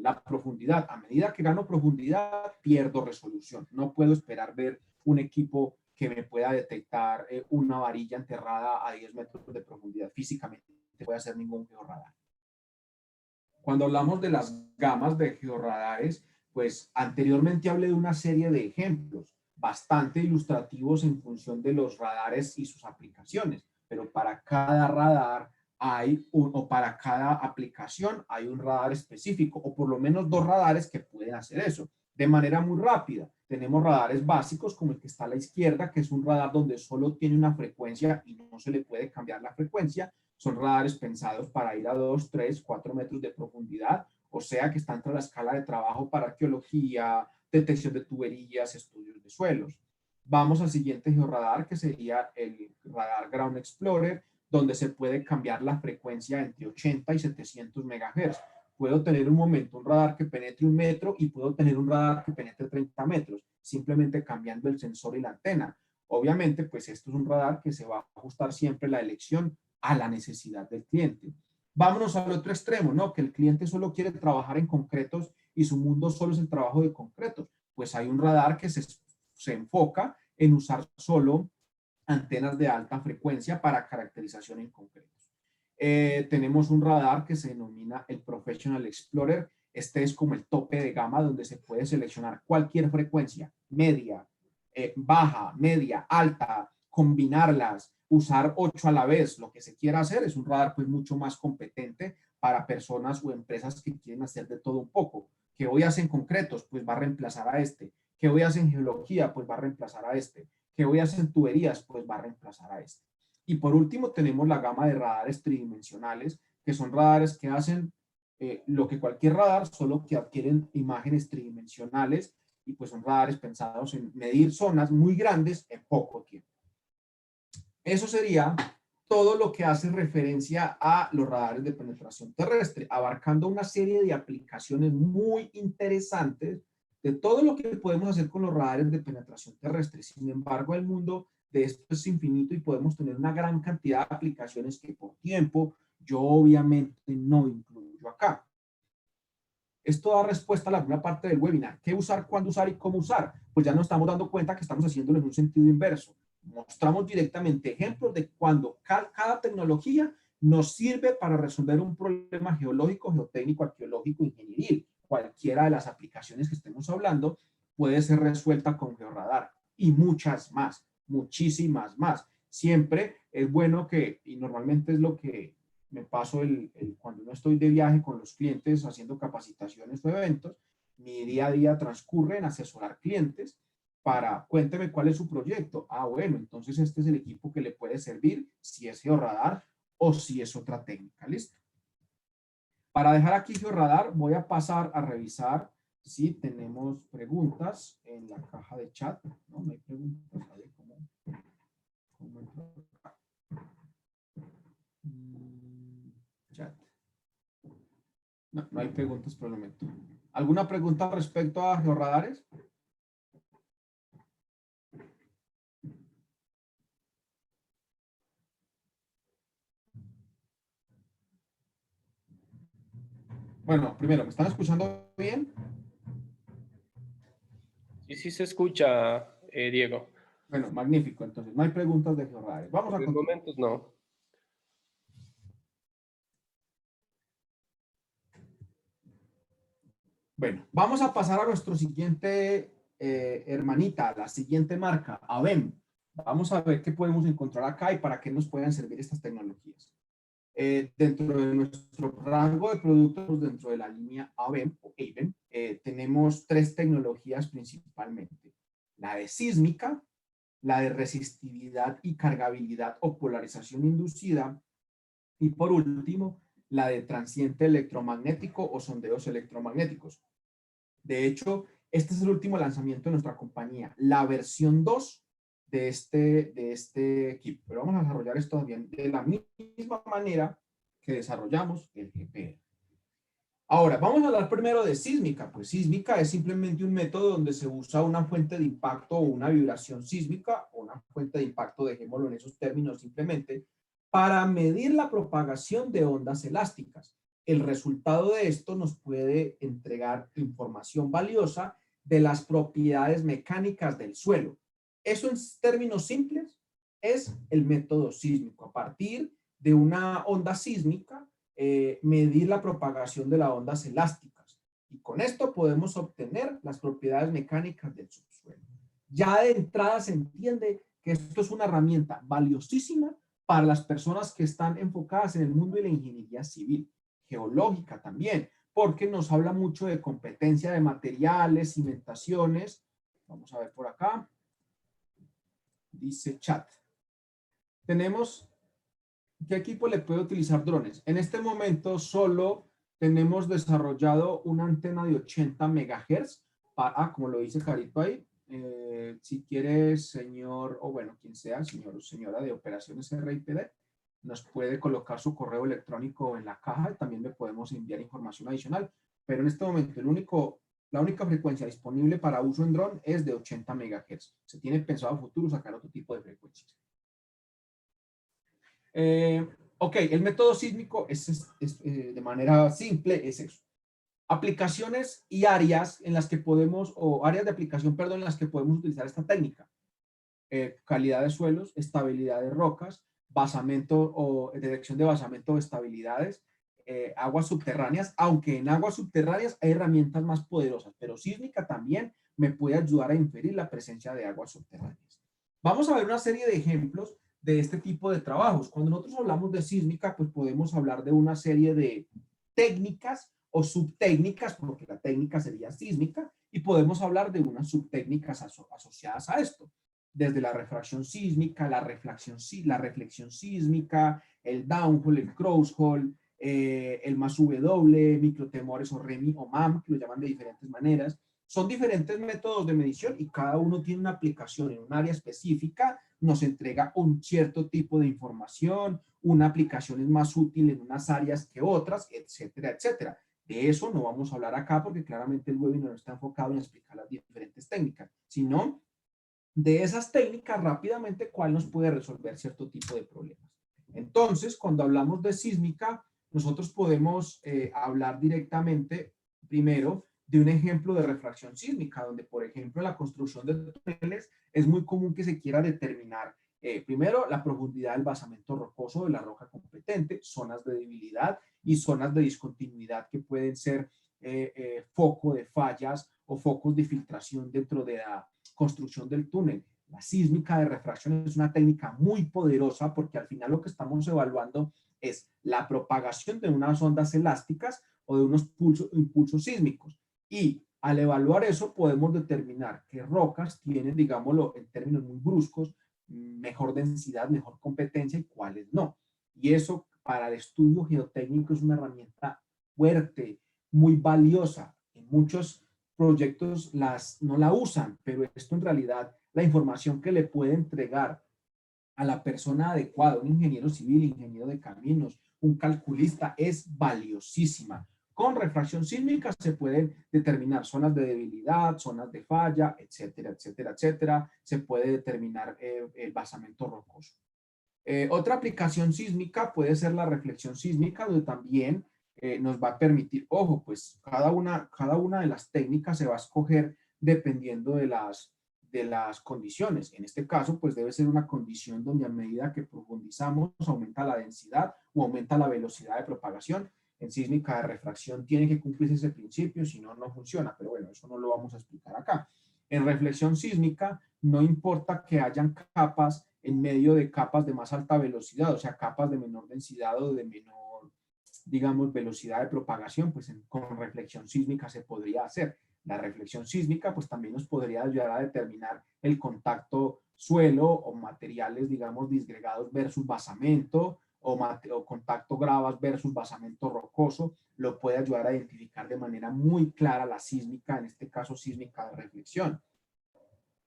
la profundidad. A medida que gano profundidad, pierdo resolución. No puedo esperar ver un equipo que me pueda detectar una varilla enterrada a 10 metros de profundidad. Físicamente no puede hacer ningún georradar. Cuando hablamos de las gamas de georradares, pues anteriormente hablé de una serie de ejemplos bastante ilustrativos en función de los radares y sus aplicaciones, pero para cada radar o para cada aplicación hay un radar específico, o por lo menos 2 radares que pueden hacer eso de manera muy rápida. Tenemos radares básicos como el que está a la izquierda, que es un radar donde solo tiene una frecuencia y no se le puede cambiar la frecuencia. Son radares pensados para ir a 2, 3, 4 metros de profundidad, o sea que están entre la escala de trabajo para arqueología, detección de tuberías, estudios de suelos. Vamos al siguiente georradar, que sería el radar Ground Explorer, donde se puede cambiar la frecuencia entre 80 y 700 MHz. Puedo tener un radar que penetre 1 metro y puedo tener un radar que penetre 30 metros, simplemente cambiando el sensor y la antena. Obviamente, pues esto es un radar que se va a ajustar siempre la elección a la necesidad del cliente. Vámonos al otro extremo, ¿no? Que el cliente solo quiere trabajar en concretos y su mundo solo es el trabajo de concretos. Pues hay un radar que se enfoca en usar solo antenas de alta frecuencia para caracterización en concretos. Tenemos un radar que se denomina el Professional Explorer. Este es como el tope de gama donde se puede seleccionar cualquier frecuencia, media, baja, media, alta, combinarlas, usar 8 a la vez, lo que se quiera hacer. Es un radar pues mucho más competente para personas o empresas que quieren hacer de todo un poco. ¿Qué voy a hacer en concretos? Pues va a reemplazar a este. ¿Qué voy a hacer en geología? Pues va a reemplazar a este. ¿Qué voy a hacer en tuberías? Pues va a reemplazar a este. Y por último tenemos la gama de radares tridimensionales, que son radares que hacen lo que cualquier radar, solo que adquieren imágenes tridimensionales, y pues son radares pensados en medir zonas muy grandes en poco tiempo. Eso sería todo lo que hace referencia a los radares de penetración terrestre, abarcando una serie de aplicaciones muy interesantes de todo lo que podemos hacer con los radares de penetración terrestre. Sin embargo, el mundo de esto es infinito y podemos tener una gran cantidad de aplicaciones que por tiempo yo obviamente no incluyo acá. Esto da respuesta a la primera parte del webinar. ¿Qué usar, cuándo usar y cómo usar? Pues ya nos estamos dando cuenta que estamos haciéndolo en un sentido inverso. Mostramos directamente ejemplos de cuando cada tecnología nos sirve para resolver un problema geológico, geotécnico, arqueológico, ingenieril. Cualquiera de las aplicaciones que estemos hablando puede ser resuelta con georradar y muchas más, muchísimas más. Siempre es bueno que, y normalmente es lo que me paso cuando no estoy de viaje con los clientes haciendo capacitaciones o eventos, mi día a día transcurre en asesorar clientes cuénteme cuál es su proyecto. Ah, bueno, entonces este es el equipo que le puede servir, si es georradar o si es otra técnica. ¿Listo? Para dejar aquí georradar, voy a pasar a revisar si tenemos preguntas en la caja de chat. No, no hay preguntas. A ver cómo entro acá. Chat. No, no hay preguntas por el momento. ¿Alguna pregunta respecto a georradares? Bueno, primero, ¿me están escuchando bien? Sí, sí se escucha, Diego. Bueno, magnífico. Entonces, no hay preguntas de georradares. Vamos a En continuar. momentos no. Bueno, vamos a pasar a nuestro siguiente hermanita, la siguiente marca, ABEM. Vamos a ver qué podemos encontrar acá y para qué nos pueden servir estas tecnologías. Dentro de nuestro rango de productos, dentro de la línea ABEM o ABEM, tenemos tres tecnologías principalmente. La de sísmica, la de resistividad y cargabilidad o polarización inducida, y por último, la de transiente electromagnético o sondeos electromagnéticos. De hecho, este es el último lanzamiento de nuestra compañía, la versión 2 de este equipo. Pero vamos a desarrollar esto también de la misma manera que desarrollamos el GPR. Ahora, vamos a hablar primero de sísmica. Pues sísmica es simplemente un método donde se usa una fuente de impacto o una vibración sísmica o una fuente de impacto, dejémoslo en esos términos simplemente, para medir la propagación de ondas elásticas. El resultado de esto nos puede entregar información valiosa de las propiedades mecánicas del suelo. Eso en términos simples es el método sísmico. A partir de una onda sísmica, medir la propagación de las ondas elásticas. Y con esto podemos obtener las propiedades mecánicas del subsuelo. Ya de entrada se entiende que esto es una herramienta valiosísima para las personas que están enfocadas en el mundo de la ingeniería civil, geológica también, porque nos habla mucho de competencia de materiales, cimentaciones. Vamos a ver por acá. Dice chat. Tenemos, ¿qué equipo le puede utilizar drones? En este momento solo tenemos desarrollado una antena de 80 MHz, para, como lo dice Carito ahí, si quieres, señor, o bueno, quien sea, señor o señora de operaciones RIPD, nos puede colocar su correo electrónico en la caja y también le podemos enviar información adicional. Pero en este momento la única frecuencia disponible para uso en dron es de 80 MHz. Se tiene pensado a futuro sacar otro tipo de frecuencias. Ok, el método sísmico de manera simple es eso. Aplicaciones y áreas en las que podemos, o áreas de aplicación, perdón, en las que podemos utilizar esta técnica. Calidad de suelos, estabilidad de rocas, basamento o detección de basamento o estabilidades, aguas subterráneas, aunque en aguas subterráneas hay herramientas más poderosas, pero sísmica también me puede ayudar a inferir la presencia de aguas subterráneas. Vamos a ver una serie de ejemplos de este tipo de trabajos. Cuando nosotros hablamos de sísmica, pues podemos hablar de una serie de técnicas o subtécnicas, porque la técnica sería sísmica, y podemos hablar de unas subtécnicas asociadas a esto, desde la refracción sísmica, la reflexión sísmica, el downhole, el crosshole, el más W, microtemores o REMI o MAM, que lo llaman de diferentes maneras. Son diferentes métodos de medición y cada uno tiene una aplicación en un área específica, nos entrega un cierto tipo de información, una aplicación es más útil en unas áreas que otras, etcétera, etcétera. De eso no vamos a hablar acá porque claramente el webinar no está enfocado en explicar las diferentes técnicas, sino de esas técnicas rápidamente cuál nos puede resolver cierto tipo de problemas. Entonces, cuando hablamos de sísmica, nosotros podemos hablar directamente, primero, de un ejemplo de refracción sísmica, donde, por ejemplo, en la construcción de túneles es muy común que se quiera determinar, primero, la profundidad del basamento rocoso de la roca competente, zonas de debilidad y zonas de discontinuidad que pueden ser foco de fallas o focos de filtración dentro de la construcción del túnel. La sísmica de refracción es una técnica muy poderosa porque al final lo que estamos evaluando es la propagación de unas ondas elásticas o de unos impulsos sísmicos. Y Al evaluar eso podemos determinar qué rocas tienen, digámoslo en términos muy bruscos, mejor densidad, mejor competencia y cuáles no. Y eso para el estudio geotécnico es una herramienta fuerte, muy valiosa. En muchos proyectos no la usan, pero esto en realidad, la información que le puede entregar a la persona adecuada, un ingeniero civil, ingeniero de caminos, un calculista, es valiosísima. Con refracción sísmica se pueden determinar zonas de debilidad, zonas de falla, etcétera, etcétera, etcétera. Se puede determinar el basamento rocoso. Otra aplicación sísmica puede ser la reflexión sísmica, donde también nos va a permitir, ojo, pues cada una de las técnicas se va a escoger dependiendo de las condiciones. En este caso, pues debe ser una condición donde a medida que profundizamos aumenta la densidad o aumenta la velocidad de propagación. En sísmica de refracción tiene que cumplirse ese principio, si no, no funciona, pero bueno, eso no lo vamos a explicar acá. En reflexión sísmica no importa que hayan capas en medio de capas de más alta velocidad, o sea, capas de menor densidad o de menor, digamos, velocidad de propagación, pues con reflexión sísmica se podría hacer. La reflexión sísmica, pues también nos podría ayudar a determinar el contacto suelo o materiales, digamos, disgregados versus basamento o contacto gravas versus basamento rocoso, lo puede ayudar a identificar de manera muy clara la sísmica, en este caso sísmica de reflexión.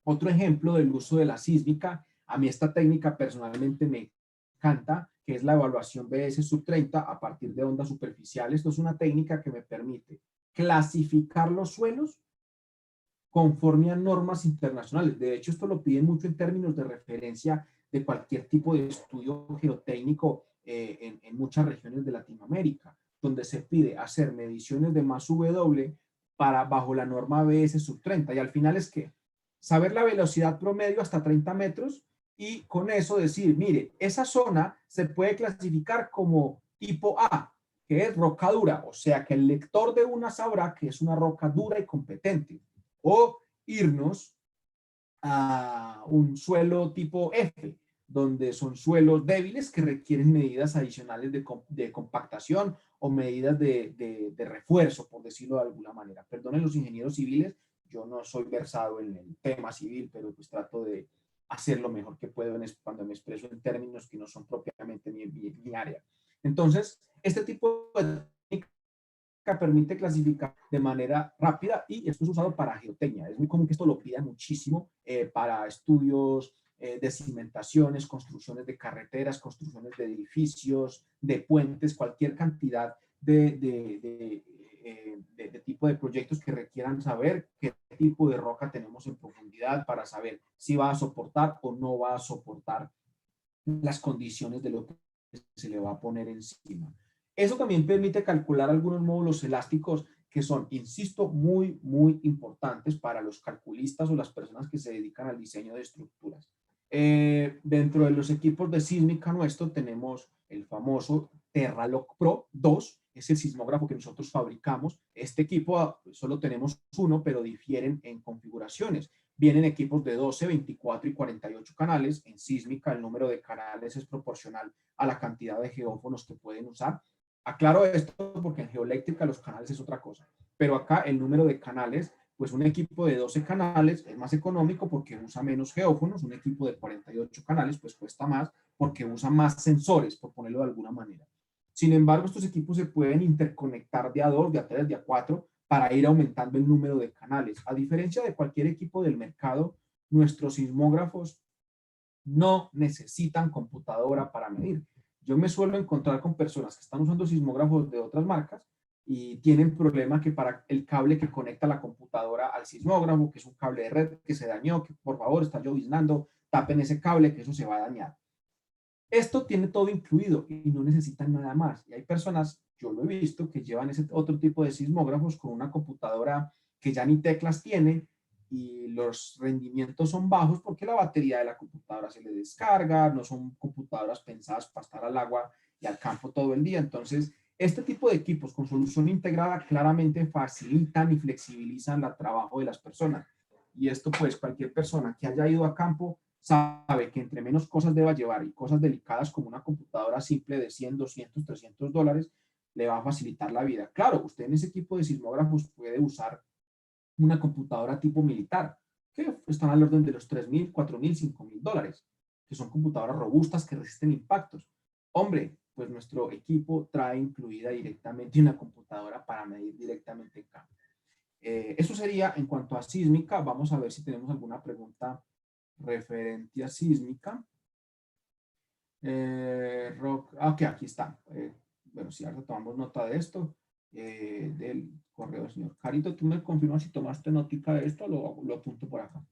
Otro ejemplo del uso de la sísmica, a mí esta técnica personalmente me encanta, que es la evaluación BS sub 30 a partir de ondas superficiales. Esto es una técnica que me permite clasificar los suelos conforme a normas internacionales. De hecho, esto lo piden mucho en términos de referencia de cualquier tipo de estudio geotécnico en muchas regiones de Latinoamérica, donde se pide hacer mediciones de más W bajo la norma BS sub 30. Y al final es que saber la velocidad promedio hasta 30 metros y con eso decir, mire, esa zona se puede clasificar como tipo A, que es roca dura, o sea que el lector de una sabrá que es una roca dura y competente. O irnos a un suelo tipo F, donde son suelos débiles que requieren medidas adicionales de compactación o medidas de refuerzo, por decirlo de alguna manera. Perdonen los ingenieros civiles, yo no soy versado en el tema civil, pero pues trato de hacer lo mejor que puedo cuando me expreso en términos que no son propiamente mi área. Entonces, este tipo de permite clasificar de manera rápida y esto es usado para geotecnia. Es muy común que esto lo pidan muchísimo para estudios de cimentaciones, construcciones de carreteras, construcciones de edificios, de puentes, cualquier cantidad de tipo de proyectos que requieran saber qué tipo de roca tenemos en profundidad para saber si va a soportar o no va a soportar las condiciones de lo que se le va a poner encima. Eso también permite calcular algunos módulos elásticos que son, insisto, muy, muy importantes para los calculistas o las personas que se dedican al diseño de estructuras. Dentro de los equipos de sísmica nuestro tenemos el famoso Terralock Pro 2, es el sismógrafo que nosotros fabricamos. Este equipo solo tenemos uno, pero difieren en configuraciones. Vienen equipos de 12, 24 y 48 canales. En sísmica el número de canales es proporcional a la cantidad de geófonos que pueden usar. Aclaro esto porque en geoeléctrica los canales es otra cosa, pero acá el número de canales, pues un equipo de 12 canales es más económico porque usa menos geófonos, un equipo de 48 canales pues cuesta más porque usa más sensores, por ponerlo de alguna manera. Sin embargo, estos equipos se pueden interconectar de a 2, de a 3, de a 4 para ir aumentando el número de canales. A diferencia de cualquier equipo del mercado, nuestros sismógrafos no necesitan computadora para medir. Yo me suelo encontrar con personas que están usando sismógrafos de otras marcas y tienen problema que para el cable que conecta la computadora al sismógrafo, que es un cable de red que se dañó, que por favor está lloviznando, tapen ese cable que eso se va a dañar. Esto tiene todo incluido y no necesitan nada más. Y hay personas, yo lo he visto, que llevan ese otro tipo de sismógrafos con una computadora que ya ni teclas tiene y los rendimientos son bajos porque la batería de la computadora se le descarga, no son computadoras pensadas para estar al agua y al campo todo el día. Entonces, este tipo de equipos con solución integrada claramente facilitan y flexibilizan el trabajo de las personas. Y esto pues cualquier persona que haya ido a campo sabe que entre menos cosas deba llevar y cosas delicadas como una computadora simple de 100, 200, 300 dólares, le va a facilitar la vida. Claro, usted en ese equipo de sismógrafos puede usar una computadora tipo militar, que están al orden de los 3.000, 4.000, 5.000 dólares, que son computadoras robustas que resisten impactos. Hombre, pues nuestro equipo trae incluida directamente una computadora para medir directamente en campo. Eso sería en cuanto a sísmica. Vamos a ver si tenemos alguna pregunta referente a sísmica. Ok, aquí está. Bueno, si ahora tomamos nota de esto, del correo del señor Carito, tú me confirmas si tomaste notica de esto, lo apunto por acá.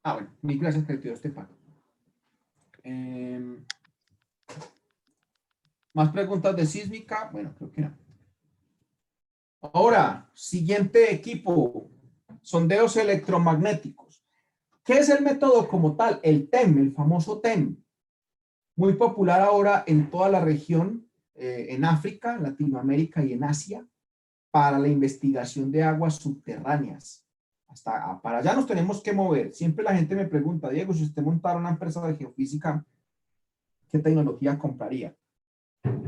Bueno, mil gracias, Carito, este pago. ¿Más preguntas de sísmica? Bueno, creo que no. Ahora, siguiente equipo, sondeos electromagnéticos. ¿Qué es el método como tal? El TEM, el famoso TEM. Muy popular ahora en toda la región, en África, Latinoamérica y en Asia, para la investigación de aguas subterráneas. Hasta para allá nos tenemos que mover. Siempre la gente me pregunta, Diego, si usted montara una empresa de geofísica, ¿qué tecnología compraría?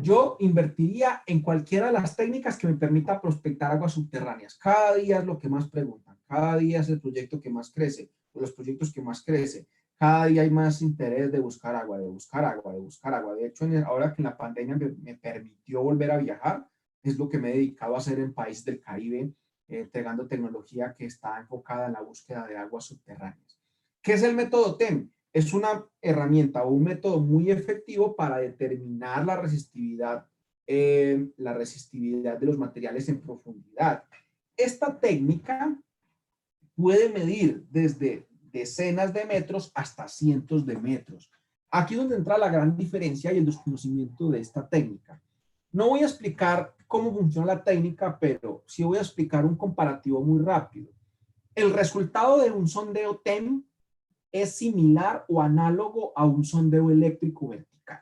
Yo invertiría en cualquiera de las técnicas que me permita prospectar aguas subterráneas. Cada día es lo que más preguntan. Cada día es el proyecto que más crece, o los proyectos que más crecen. Cada día hay más interés de buscar agua, de buscar agua, de buscar agua. De hecho, ahora que la pandemia me permitió volver a viajar, es lo que me he dedicado a hacer en países del Caribe, entregando tecnología que está enfocada en la búsqueda de aguas subterráneas. ¿Qué es el método TEM? Es una herramienta o un método muy efectivo para determinar la resistividad de los materiales en profundidad. Esta técnica puede medir desde decenas de metros hasta cientos de metros. Aquí es donde entra la gran diferencia y el desconocimiento de esta técnica. No voy a explicar cómo funciona la técnica, pero sí voy a explicar un comparativo muy rápido. El resultado de un sondeo TEM es similar o análogo a un sondeo eléctrico vertical.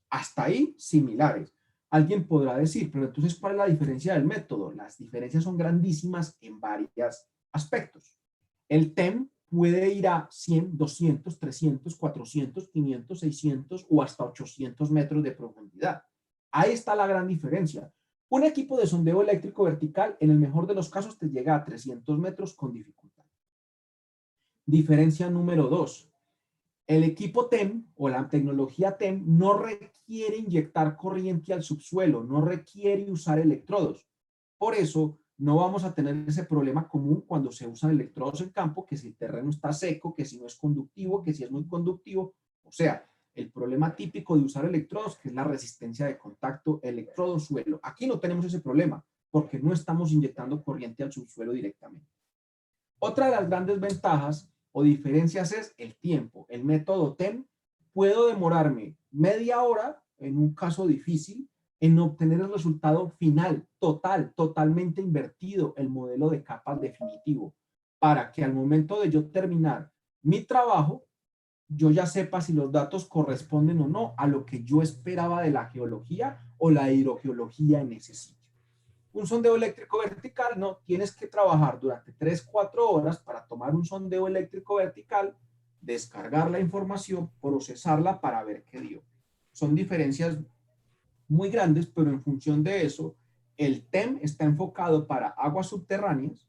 Hasta ahí, similares. Alguien podrá decir, pero entonces, ¿cuál es la diferencia del método? Las diferencias son grandísimas en varios aspectos. El TEM puede ir a 100, 200, 300, 400, 500, 600 o hasta 800 metros de profundidad. Ahí está la gran diferencia. Un equipo de sondeo eléctrico vertical, en el mejor de los casos, te llega a 300 metros con dificultad. Diferencia número 2. El equipo TEM o la tecnología TEM no requiere inyectar corriente al subsuelo, no requiere usar electrodos. Por eso no vamos a tener ese problema común cuando se usan electrodos en campo, que si el terreno está seco, que si no es conductivo, que si es muy conductivo. O sea, el problema típico de usar electrodos, que es la resistencia de contacto electrodo-suelo. Aquí no tenemos ese problema porque no estamos inyectando corriente al subsuelo directamente. Otra de las grandes ventajas o diferencias es el tiempo. El método TEM, puedo demorarme media hora, en un caso difícil, en obtener el resultado final, totalmente invertido, el modelo de capas definitivo, para que al momento de yo terminar mi trabajo, yo ya sepa si los datos corresponden o no a lo que yo esperaba de la geología o la hidrogeología en ese sitio. Un sondeo eléctrico vertical, no, tienes que trabajar durante 3-4 horas para tomar un sondeo eléctrico vertical, descargar la información, procesarla para ver qué dio. Son diferencias muy grandes, pero en función de eso, el TEM está enfocado para aguas subterráneas,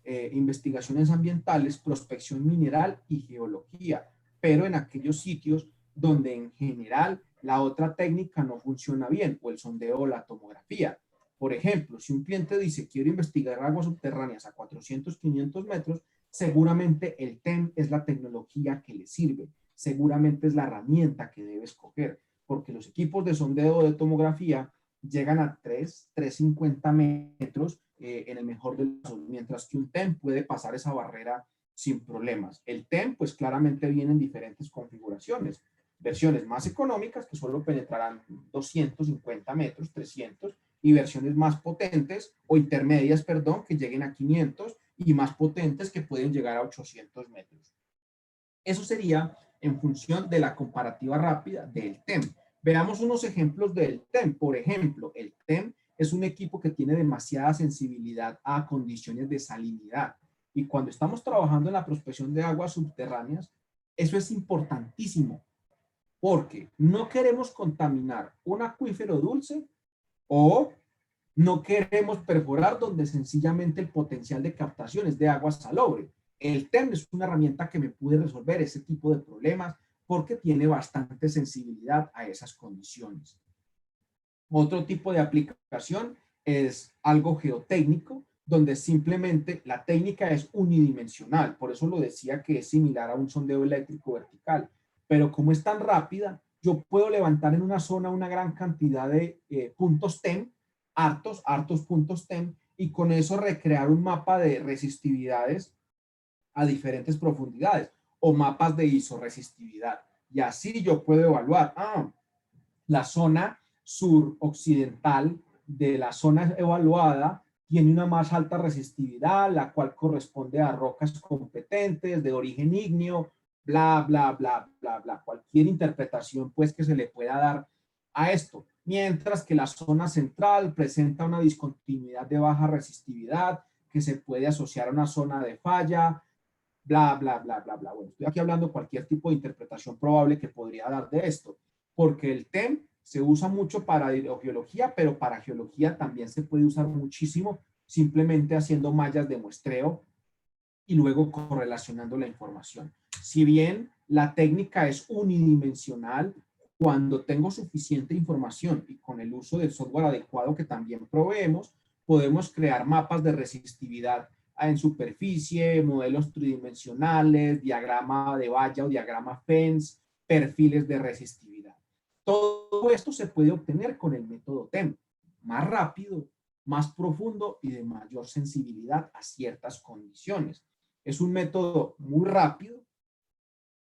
investigaciones ambientales, prospección mineral y geología, pero en aquellos sitios donde en general la otra técnica no funciona bien, o el sondeo o la tomografía. Por ejemplo, si un cliente dice, quiero investigar aguas subterráneas a 400, 500 metros, seguramente el TEM es la tecnología que le sirve, seguramente es la herramienta que debe escoger, porque los equipos de sondeo de tomografía llegan a 350 metros en el mejor de los casos, mientras que un TEM puede pasar esa barrera sin problemas. El TEM, pues claramente viene en diferentes configuraciones, versiones más económicas que solo penetrarán 250 metros, 300, y versiones más potentes o intermedias, perdón, que lleguen a 500 y más potentes que pueden llegar a 800 metros. Eso sería en función de la comparativa rápida del TEM. Veamos unos ejemplos del TEM. Por ejemplo, el TEM es un equipo que tiene demasiada sensibilidad a condiciones de salinidad. Y cuando estamos trabajando en la prospección de aguas subterráneas, eso es importantísimo, porque no queremos contaminar un acuífero dulce o No queremos perforar donde sencillamente el potencial de captación es de agua salobre. El TEM es una herramienta que me puede resolver ese tipo de problemas porque tiene bastante sensibilidad a esas condiciones. Otro tipo de aplicación es algo geotécnico, donde simplemente la técnica es unidimensional. Por eso lo decía que es similar a un sondeo eléctrico vertical. Pero como es tan rápida, yo puedo levantar en una zona una gran cantidad de puntos TEM, hartos puntos TEM, y con eso recrear un mapa de resistividades a diferentes profundidades o mapas de isoresistividad. Y así yo puedo evaluar, la zona suroccidental de la zona evaluada tiene una más alta resistividad, la cual corresponde a rocas competentes de origen ígneo, bla, bla, bla, bla, bla. Cualquier interpretación pues que se le pueda dar a esto. Mientras que la zona central presenta una discontinuidad de baja resistividad que se puede asociar a una zona de falla, bla, bla, bla, bla, bla. Bueno, estoy aquí hablando cualquier tipo de interpretación probable que podría dar de esto, porque el TEM se usa mucho para hidrogeología, pero para geología también se puede usar muchísimo, simplemente haciendo mallas de muestreo y luego correlacionando la información. Si bien la técnica es unidimensional, cuando tengo suficiente información y con el uso del software adecuado que también proveemos, podemos crear mapas de resistividad en superficie, modelos tridimensionales, diagrama de valla o diagrama FENS, perfiles de resistividad. Todo esto se puede obtener con el método TEM, más rápido, más profundo y de mayor sensibilidad a ciertas condiciones. Es un método muy rápido.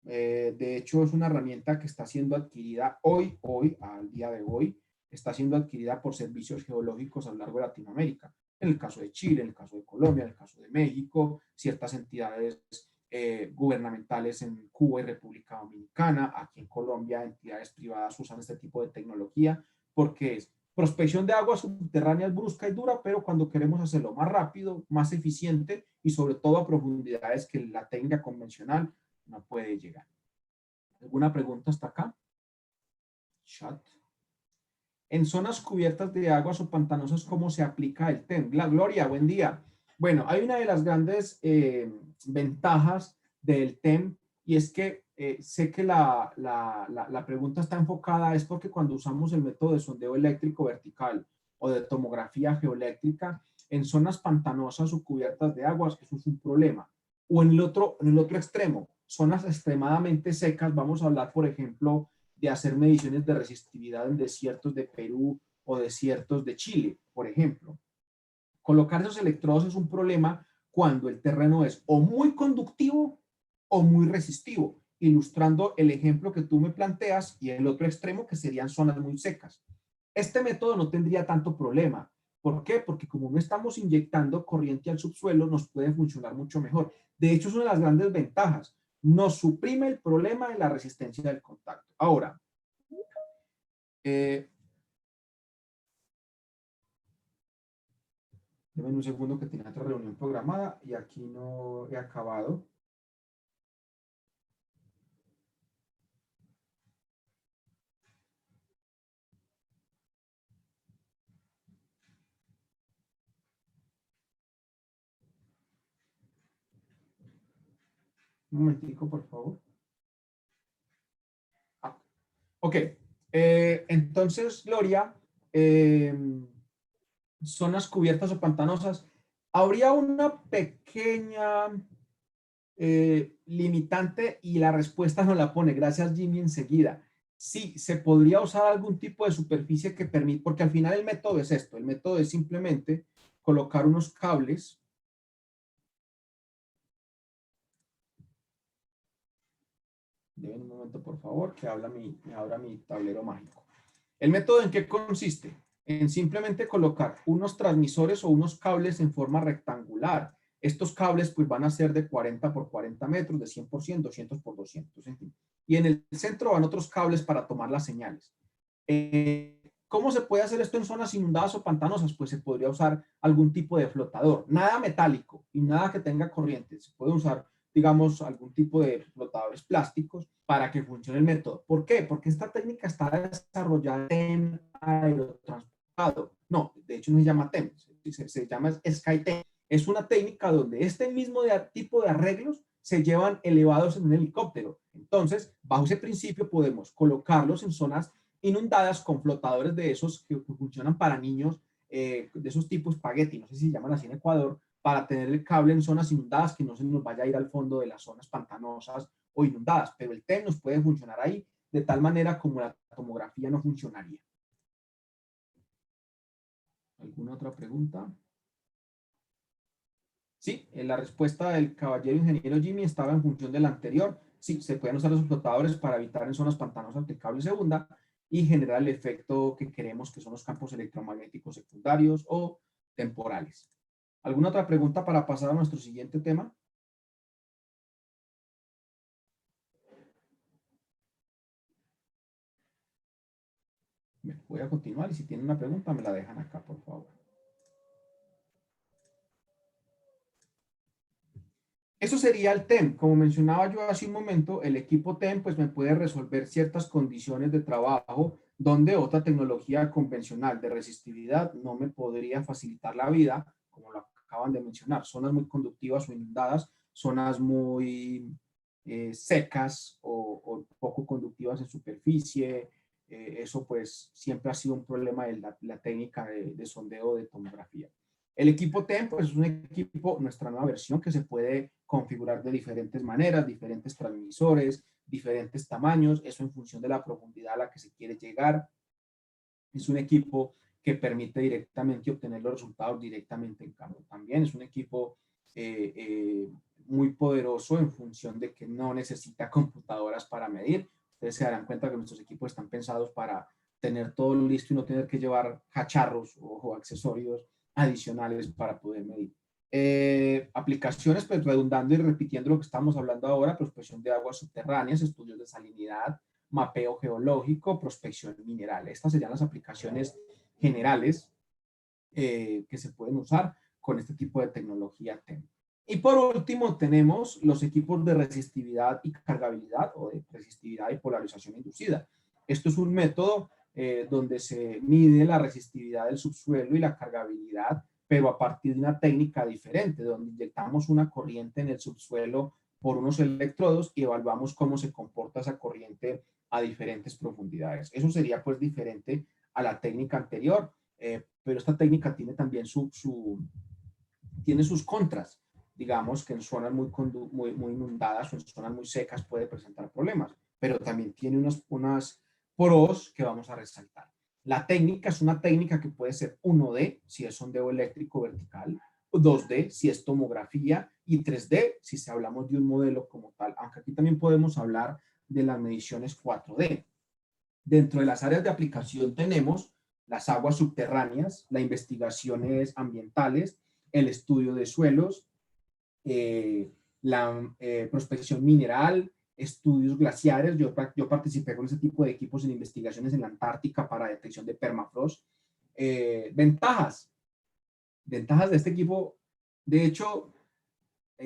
De hecho, es una herramienta que está siendo adquirida hoy, al día de hoy, está siendo adquirida por servicios geológicos a lo largo de Latinoamérica. En el caso de Chile, en el caso de Colombia, en el caso de México, ciertas entidades gubernamentales en Cuba y República Dominicana. Aquí en Colombia, entidades privadas usan este tipo de tecnología porque es prospección de aguas subterráneas brusca y dura, pero cuando queremos hacerlo más rápido, más eficiente y sobre todo a profundidades que la técnica convencional no puede llegar. ¿Alguna pregunta hasta acá? Chat. En zonas cubiertas de aguas o pantanosas, ¿cómo se aplica el TEM? Gloria, buen día. Bueno, hay una de las grandes ventajas del TEM y es que sé que la pregunta está enfocada, es porque cuando usamos el método de sondeo eléctrico vertical o de tomografía geoeléctrica en zonas pantanosas o cubiertas de aguas, eso es un problema. O en el otro extremo, zonas extremadamente secas, vamos a hablar, por ejemplo, de hacer mediciones de resistividad en desiertos de Perú o desiertos de Chile, por ejemplo. Colocar esos electrodos es un problema cuando el terreno es o muy conductivo o muy resistivo, ilustrando el ejemplo que tú me planteas y el otro extremo que serían zonas muy secas. Este método no tendría tanto problema. ¿Por qué? Porque como no estamos inyectando corriente al subsuelo, nos puede funcionar mucho mejor. De hecho, es una de las grandes ventajas. Nos suprime el problema de la resistencia del contacto. Ahora, denme un segundo que tenía otra reunión programada y aquí no he acabado. Un momentico, por favor. Ok. Entonces, Gloria, zonas cubiertas o pantanosas, habría una pequeña limitante y la respuesta nos la pone. Gracias, Jimmy, enseguida. Sí, se podría usar algún tipo de superficie que permite, porque al final el método es esto. El método es simplemente colocar unos cables. Deben un momento, por favor, que abra mi tablero mágico. ¿El método en qué consiste? En simplemente colocar unos transmisores o unos cables en forma rectangular. Estos cables pues van a ser de 40 por 40 metros, de 100 por 100, 200 por 200. En fin. Y en el centro van otros cables para tomar las señales. ¿Cómo se puede hacer esto en zonas inundadas o pantanosas? Pues se podría usar algún tipo de flotador. Nada metálico y nada que tenga corriente. Se puede usar, digamos, algún tipo de flotadores plásticos para que funcione el método. ¿Por qué? Porque esta técnica está desarrollada en aerotransporte No, de hecho no se llama TEM, se llama SkyTEM. Es una técnica donde este mismo tipo de arreglos se llevan elevados en un helicóptero. Entonces, bajo ese principio podemos colocarlos en zonas inundadas con flotadores de esos que funcionan para niños, de esos tipos espagueti, no sé si se llaman así en Ecuador, para tener el cable en zonas inundadas que no se nos vaya a ir al fondo de las zonas pantanosas o inundadas, pero el TEM nos puede funcionar ahí de tal manera como la tomografía no funcionaría. ¿Alguna otra pregunta? Sí, la respuesta del caballero ingeniero Jimmy estaba en función de la anterior. Sí, se pueden usar los flotadores para evitar en zonas pantanosas que el cable se hunda y generar el efecto que queremos, que son los campos electromagnéticos secundarios o temporales. ¿Alguna otra pregunta para pasar a nuestro siguiente tema? Bien, voy a continuar y si tienen una pregunta me la dejan acá, por favor. Eso sería el TEM. Como mencionaba yo hace un momento, el equipo TEM pues me puede resolver ciertas condiciones de trabajo donde otra tecnología convencional de resistividad no me podría facilitar la vida, como lo acaban de mencionar. Zonas muy conductivas o inundadas, zonas muy secas o poco conductivas en superficie. Eso pues siempre ha sido un problema de la técnica de sondeo de tomografía. El equipo TEM pues es un equipo, nuestra nueva versión, que se puede configurar de diferentes maneras, diferentes transmisores, diferentes tamaños, eso en función de la profundidad a la que se quiere llegar. Es un equipo que permite directamente obtener los resultados directamente en campo. También es un equipo muy poderoso en función de que no necesita computadoras para medir. Ustedes se darán cuenta que nuestros equipos están pensados para tener todo listo y no tener que llevar cacharros o accesorios adicionales para poder medir. Aplicaciones, pues redundando y repitiendo lo que estamos hablando ahora: prospección de aguas subterráneas, estudios de salinidad, mapeo geológico, prospección mineral. Estas serían las aplicaciones generales que se pueden usar con este tipo de tecnología TEM. Y por último tenemos los equipos de resistividad y cargabilidad, o de resistividad y polarización inducida. Esto es un método donde se mide la resistividad del subsuelo y la cargabilidad, pero a partir de una técnica diferente, donde inyectamos una corriente en el subsuelo por unos electrodos y evaluamos cómo se comporta esa corriente a diferentes profundidades. Eso sería pues diferente a la técnica anterior, pero esta técnica tiene también tiene sus contras. Digamos que en zonas muy inundadas o en zonas muy secas puede presentar problemas, pero también tiene unas pros que vamos a resaltar. La técnica es una técnica que puede ser 1D, si es sondeo eléctrico vertical, 2D, si es tomografía, y 3D, si se hablamos de un modelo como tal, aunque aquí también podemos hablar de las mediciones 4D. Dentro de las áreas de aplicación tenemos las aguas subterráneas, las investigaciones ambientales, el estudio de suelos, la prospección mineral, estudios glaciares. Yo participé con ese tipo de equipos en investigaciones en la Antártica para detección de permafrost. Ventajas de este equipo. De hecho,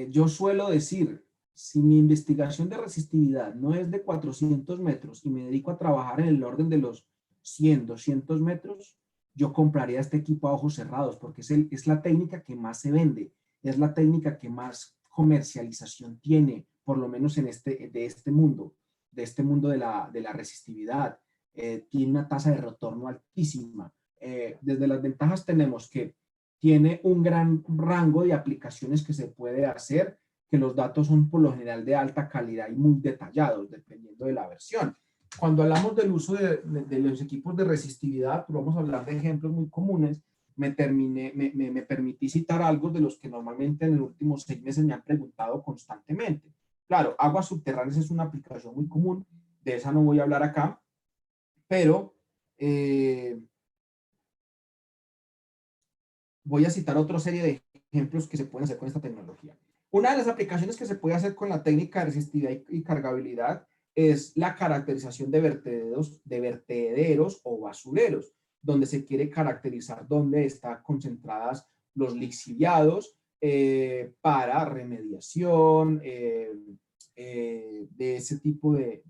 yo suelo decir, si mi investigación de resistividad no es de 400 metros y me dedico a trabajar en el orden de los 100, 200 metros, yo compraría este equipo a ojos cerrados, porque es la técnica que más se vende, es la técnica que más comercialización tiene, por lo menos de este mundo de la resistividad. Tiene una tasa de retorno altísima. Desde las ventajas tenemos que tiene un gran rango de aplicaciones que se puede hacer, que los datos son por lo general de alta calidad y muy detallados, dependiendo de la versión. Cuando hablamos del uso de los equipos de resistividad, pues vamos a hablar de ejemplos muy comunes. Me permití citar algo de los que normalmente en los últimos 6 meses me han preguntado constantemente. Claro, aguas subterráneas es una aplicación muy común, de esa no voy a hablar acá, pero voy a citar otra serie de ejemplos que se pueden hacer con esta tecnología. Una de las aplicaciones que se puede hacer con la técnica de resistividad y cargabilidad es la caracterización de vertederos o basureros, donde se quiere caracterizar dónde están concentradas los lixiviados para remediación de ese tipo de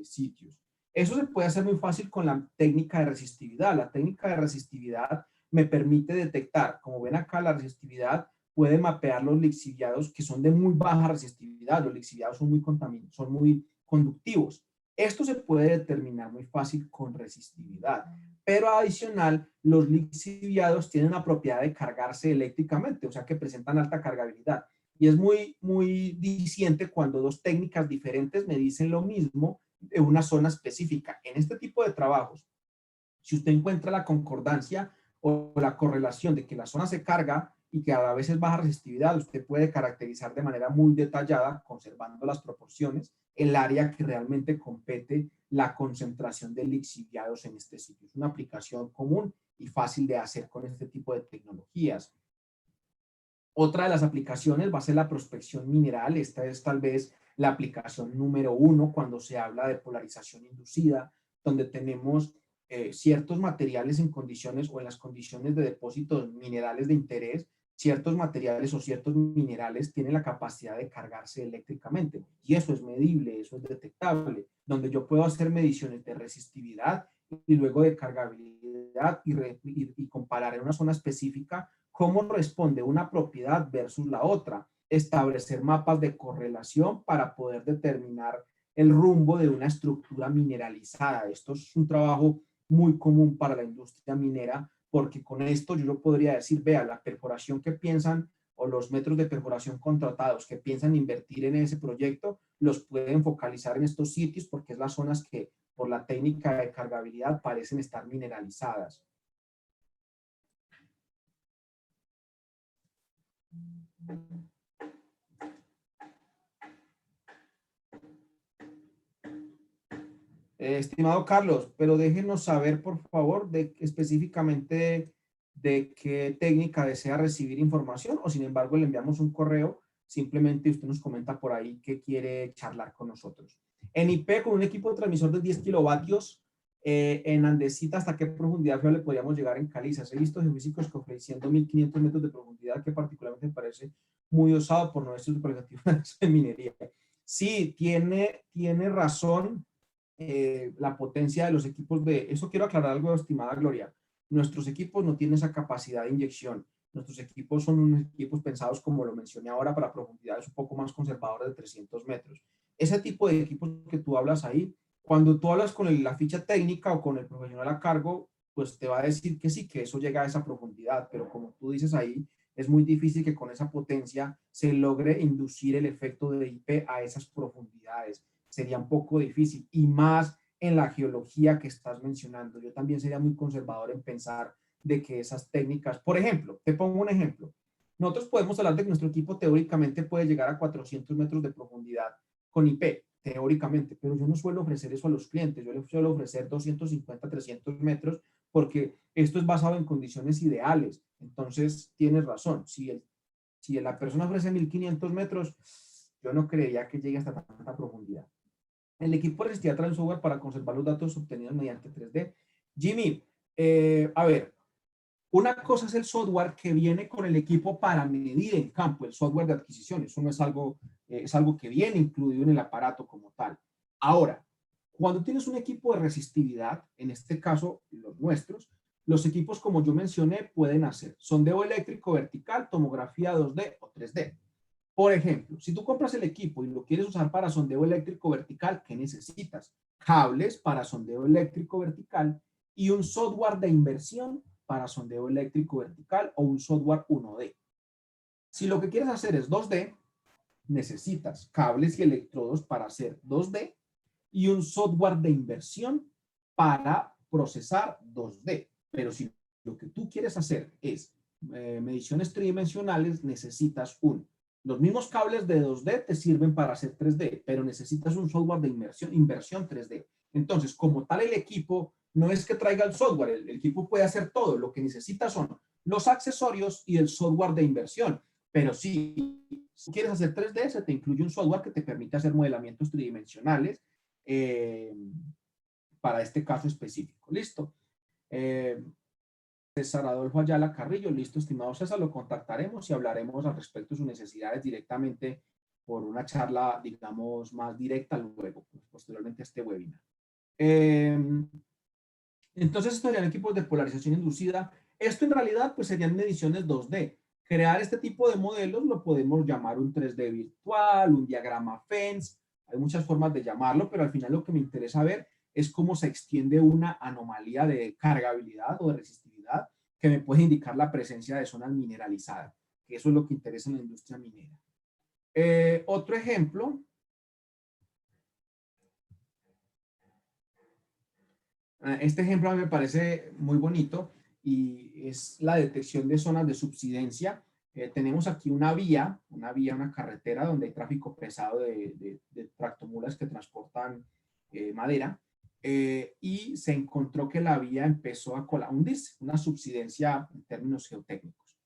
sitios. Eso se puede hacer muy fácil con la técnica de resistividad. La técnica de resistividad me permite detectar, como ven acá, la resistividad puede mapear los lixiviados que son de muy baja resistividad. Los lixiviados son son muy conductivos. Esto se puede determinar muy fácil con resistividad, pero adicional, los lixiviados tienen la propiedad de cargarse eléctricamente, o sea que presentan alta cargabilidad. Y es muy diciente cuando dos técnicas diferentes me dicen lo mismo de una zona específica. En este tipo de trabajos, si usted encuentra la concordancia o la correlación de que la zona se carga y que a la vez es baja resistividad, usted puede caracterizar de manera muy detallada, conservando las proporciones, el área que realmente compete la concentración de lixiviados en este sitio. Es una aplicación común y fácil de hacer con este tipo de tecnologías. Otra de las aplicaciones va a ser la prospección mineral. Esta es tal vez la aplicación número 1 cuando se habla de polarización inducida, donde tenemos ciertos materiales en condiciones o en las condiciones de depósitos minerales de interés, ciertos materiales o ciertos minerales tienen la capacidad de cargarse eléctricamente. Y eso es medible, eso es detectable, donde yo puedo hacer mediciones de resistividad y luego de cargabilidad y comparar en una zona específica cómo responde una propiedad versus la otra, establecer mapas de correlación para poder determinar el rumbo de una estructura mineralizada. Esto es un trabajo muy común para la industria minera, porque con esto yo podría decir, vea, la perforación que piensan o los metros de perforación contratados que piensan invertir en ese proyecto, los pueden focalizar en estos sitios porque es las zonas que por la técnica de cargabilidad parecen estar mineralizadas. Estimado Carlos, pero déjenos saber, por favor, específicamente de qué técnica desea recibir información o, sin embargo, le enviamos un correo. Simplemente usted nos comenta por ahí que quiere charlar con nosotros. En IP, con un equipo de transmisor de 10 kilovatios, en Andesita, ¿hasta qué profundidad le podríamos llegar en calizas? He visto geofísicos que ofreciendo 1500 metros de profundidad, que particularmente me parece muy osado por nuestros cualificativos de minería. Sí, tiene razón. La potencia de los equipos eso quiero aclarar algo, estimada Gloria. Nuestros equipos no tienen esa capacidad de inyección. Nuestros equipos son unos equipos pensados, como lo mencioné ahora, para profundidades un poco más conservadoras de 300 metros. Ese tipo de equipos que tú hablas ahí, cuando tú hablas con la ficha técnica o con el profesional a cargo, pues te va a decir que sí, que eso llega a esa profundidad, pero como tú dices ahí, es muy difícil que con esa potencia se logre inducir el efecto de IP a esas profundidades. Sería un poco difícil, y más en la geología que estás mencionando. Yo también sería muy conservador en pensar de que esas técnicas, por ejemplo, te pongo un ejemplo. Nosotros podemos hablar de que nuestro equipo teóricamente puede llegar a 400 metros de profundidad con IP, teóricamente, pero yo no suelo ofrecer eso a los clientes. Yo les suelo ofrecer 250, 300 metros, porque esto es basado en condiciones ideales. Entonces, tienes razón. Si la persona ofrece 1500 metros, yo no creería que llegue hasta tanta profundidad. El equipo resistía trae un software para conservar los datos obtenidos mediante 3D. Jimmy, a ver, una cosa es el software que viene con el equipo para medir en campo, el software de adquisición. Eso no es algo, es algo que viene incluido en el aparato como tal. Ahora, cuando tienes un equipo de resistividad, en este caso los nuestros, los equipos, como yo mencioné, pueden hacer sondeo eléctrico vertical, tomografía 2D o 3D. Por ejemplo, si tú compras el equipo y lo quieres usar para sondeo eléctrico vertical, ¿qué necesitas? Cables para sondeo eléctrico vertical y un software de inversión para sondeo eléctrico vertical o un software 1D. Si lo que quieres hacer es 2D, necesitas cables y electrodos para hacer 2D y un software de inversión para procesar 2D. Pero si lo que tú quieres hacer es mediciones tridimensionales, necesitas los mismos cables de 2D te sirven para hacer 3D, pero necesitas un software de inversión 3D. Entonces, como tal, el equipo no es que traiga el software, el equipo puede hacer todo. Lo que necesita son los accesorios y el software de inversión. Pero si quieres hacer 3D, se te incluye un software que te permite hacer modelamientos tridimensionales para este caso específico. Listo. César Adolfo Ayala Carrillo, listo, estimado César, lo contactaremos y hablaremos al respecto de sus necesidades directamente por una charla, digamos, más directa luego, posteriormente a este webinar. Entonces, estos serían equipos de polarización inducida. Esto en realidad pues serían mediciones 2D. Crear este tipo de modelos lo podemos llamar un 3D virtual, un diagrama Fence. Hay muchas formas de llamarlo, pero al final lo que me interesa ver es cómo se extiende una anomalía de cargabilidad o de resistividad que me puede indicar la presencia de zonas mineralizadas, que eso es lo que interesa en la industria minera. Otro ejemplo. Este ejemplo a mí me parece muy bonito y es la detección de zonas de subsidencia. Tenemos aquí una vía, una carretera donde hay tráfico pesado de tractomulas que transportan madera, y se encontró que la vía empezó a hundirse, una subsidencia en términos geotécnicos.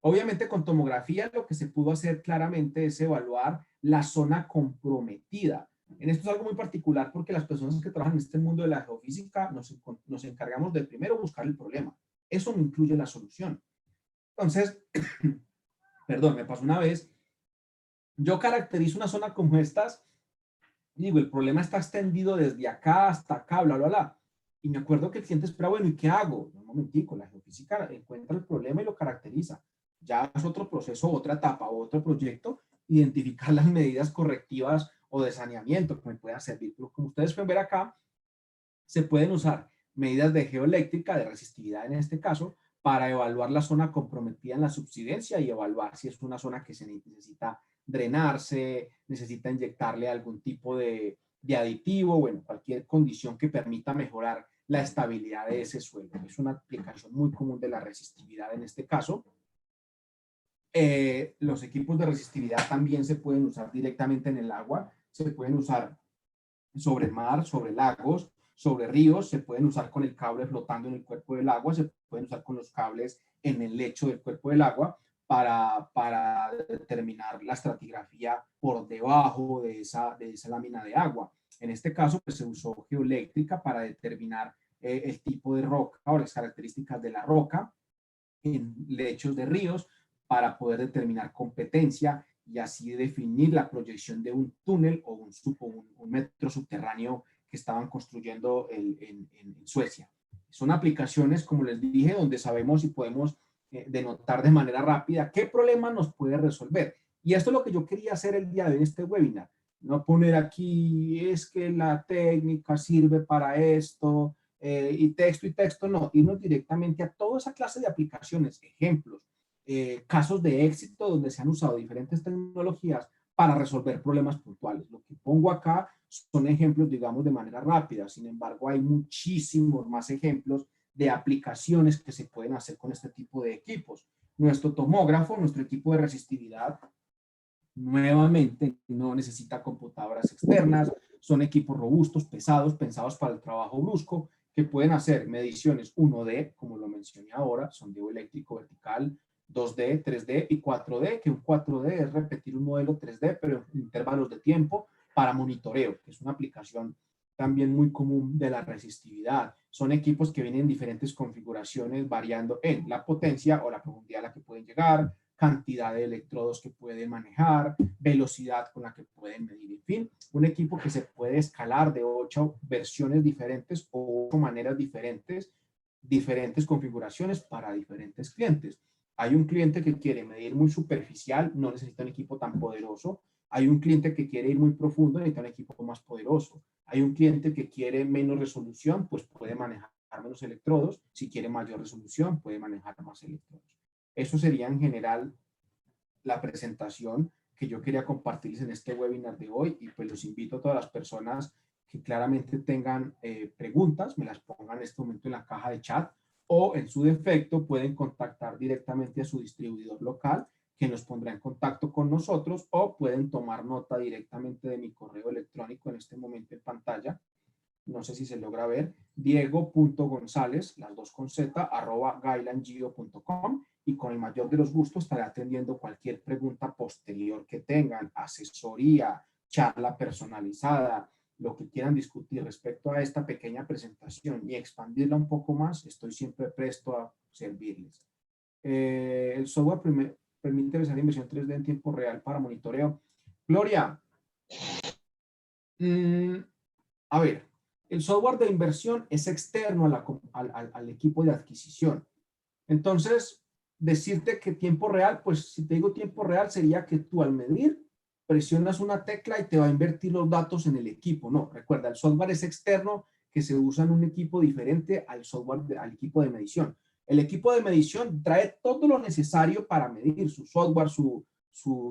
Obviamente con tomografía lo que se pudo hacer claramente es evaluar la zona comprometida. En esto es algo muy particular porque las personas que trabajan en este mundo de la geofísica nos encargamos de primero buscar el problema. Eso no incluye la solución. Entonces, perdón, me pasó una vez, yo caracterizo una zona como estas, digo, el problema está extendido desde acá hasta acá, bla, bla, bla. Y me acuerdo que el cliente espera, bueno, ¿y qué hago? Un momentico, la geofísica encuentra el problema y lo caracteriza. Ya es otro proceso, otra etapa, otro proyecto, identificar las medidas correctivas o de saneamiento que me puedan servir. Pero como ustedes pueden ver acá, se pueden usar medidas de geoeléctrica, de resistividad en este caso, para evaluar la zona comprometida en la subsidencia y evaluar si es una zona que se necesita drenarse, necesita inyectarle algún tipo de aditivo, bueno, cualquier condición que permita mejorar la estabilidad de ese suelo. Es una aplicación muy común de la resistividad en este caso. Los equipos de resistividad también se pueden usar directamente en el agua, se pueden usar sobre el mar, sobre lagos, sobre ríos, se pueden usar con el cable flotando en el cuerpo del agua, se pueden usar con los cables en el lecho del cuerpo del agua para determinar la estratigrafía por debajo de esa lámina de agua. En este caso, pues, se usó geoeléctrica para determinar el tipo de roca o las características de la roca en lechos de ríos para poder determinar competencia y así definir la proyección de un túnel o un metro subterráneo que estaban construyendo en Suecia. Son aplicaciones, como les dije, donde sabemos y podemos denotar de manera rápida qué problema nos puede resolver. Y esto es lo que yo quería hacer el día de hoy en este webinar. No poner aquí, es que la técnica sirve para esto, y texto, no, irnos directamente a toda esa clase de aplicaciones, ejemplos, casos de éxito donde se han usado diferentes tecnologías para resolver problemas puntuales. Lo que pongo acá son ejemplos, digamos, de manera rápida. Sin embargo, hay muchísimos más ejemplos de aplicaciones que se pueden hacer con este tipo de equipos. Nuestro tomógrafo, nuestro equipo de resistividad, nuevamente no necesita computadoras externas, son equipos robustos, pesados, pensados para el trabajo brusco, que pueden hacer mediciones 1D, como lo mencioné ahora, sondeo eléctrico vertical, 2D, 3D y 4D, que un 4D es repetir un modelo 3D, pero en intervalos de tiempo para monitoreo, que es una aplicación también muy común de la resistividad. Son equipos que vienen en diferentes configuraciones, variando en la potencia o la profundidad a la que pueden llegar, cantidad de electrodos que pueden manejar, velocidad con la que pueden medir, en fin, un equipo que se puede escalar de 8 versiones diferentes o 8 maneras diferentes, diferentes configuraciones para diferentes clientes. Hay un cliente que quiere medir muy superficial, no necesita un equipo tan poderoso. Hay un cliente que quiere ir muy profundo, necesita un equipo más poderoso. Hay un cliente que quiere menos resolución, pues puede manejar menos electrodos. Si quiere mayor resolución, puede manejar más electrodos. Eso sería en general la presentación que yo quería compartirles en este webinar de hoy, y pues los invito a todas las personas que claramente tengan preguntas, me las pongan en este momento en la caja de chat, o en su defecto pueden contactar directamente a su distribuidor local, que nos pondrá en contacto con nosotros, o pueden tomar nota directamente de mi correo electrónico en este momento en pantalla. No sé si se logra ver, diego.gonzalez, las dos con z, @gailandgeo.com, y con el mayor de los gustos estaré atendiendo cualquier pregunta posterior que tengan, asesoría, charla personalizada, lo que quieran discutir respecto a esta pequeña presentación y expandirla un poco más. Estoy siempre presto a servirles. El software permite realizar inversión 3D en tiempo real para monitoreo. Gloria, a ver, El software de inversión es externo al equipo de adquisición. Entonces, decirte que tiempo real, pues si te digo tiempo real, sería que tú al medir presionas una tecla y te va a invertir los datos en el equipo. No, recuerda, el software es externo que se usa en un equipo diferente al software, al equipo de medición. El equipo de medición trae todo lo necesario para medir su software, su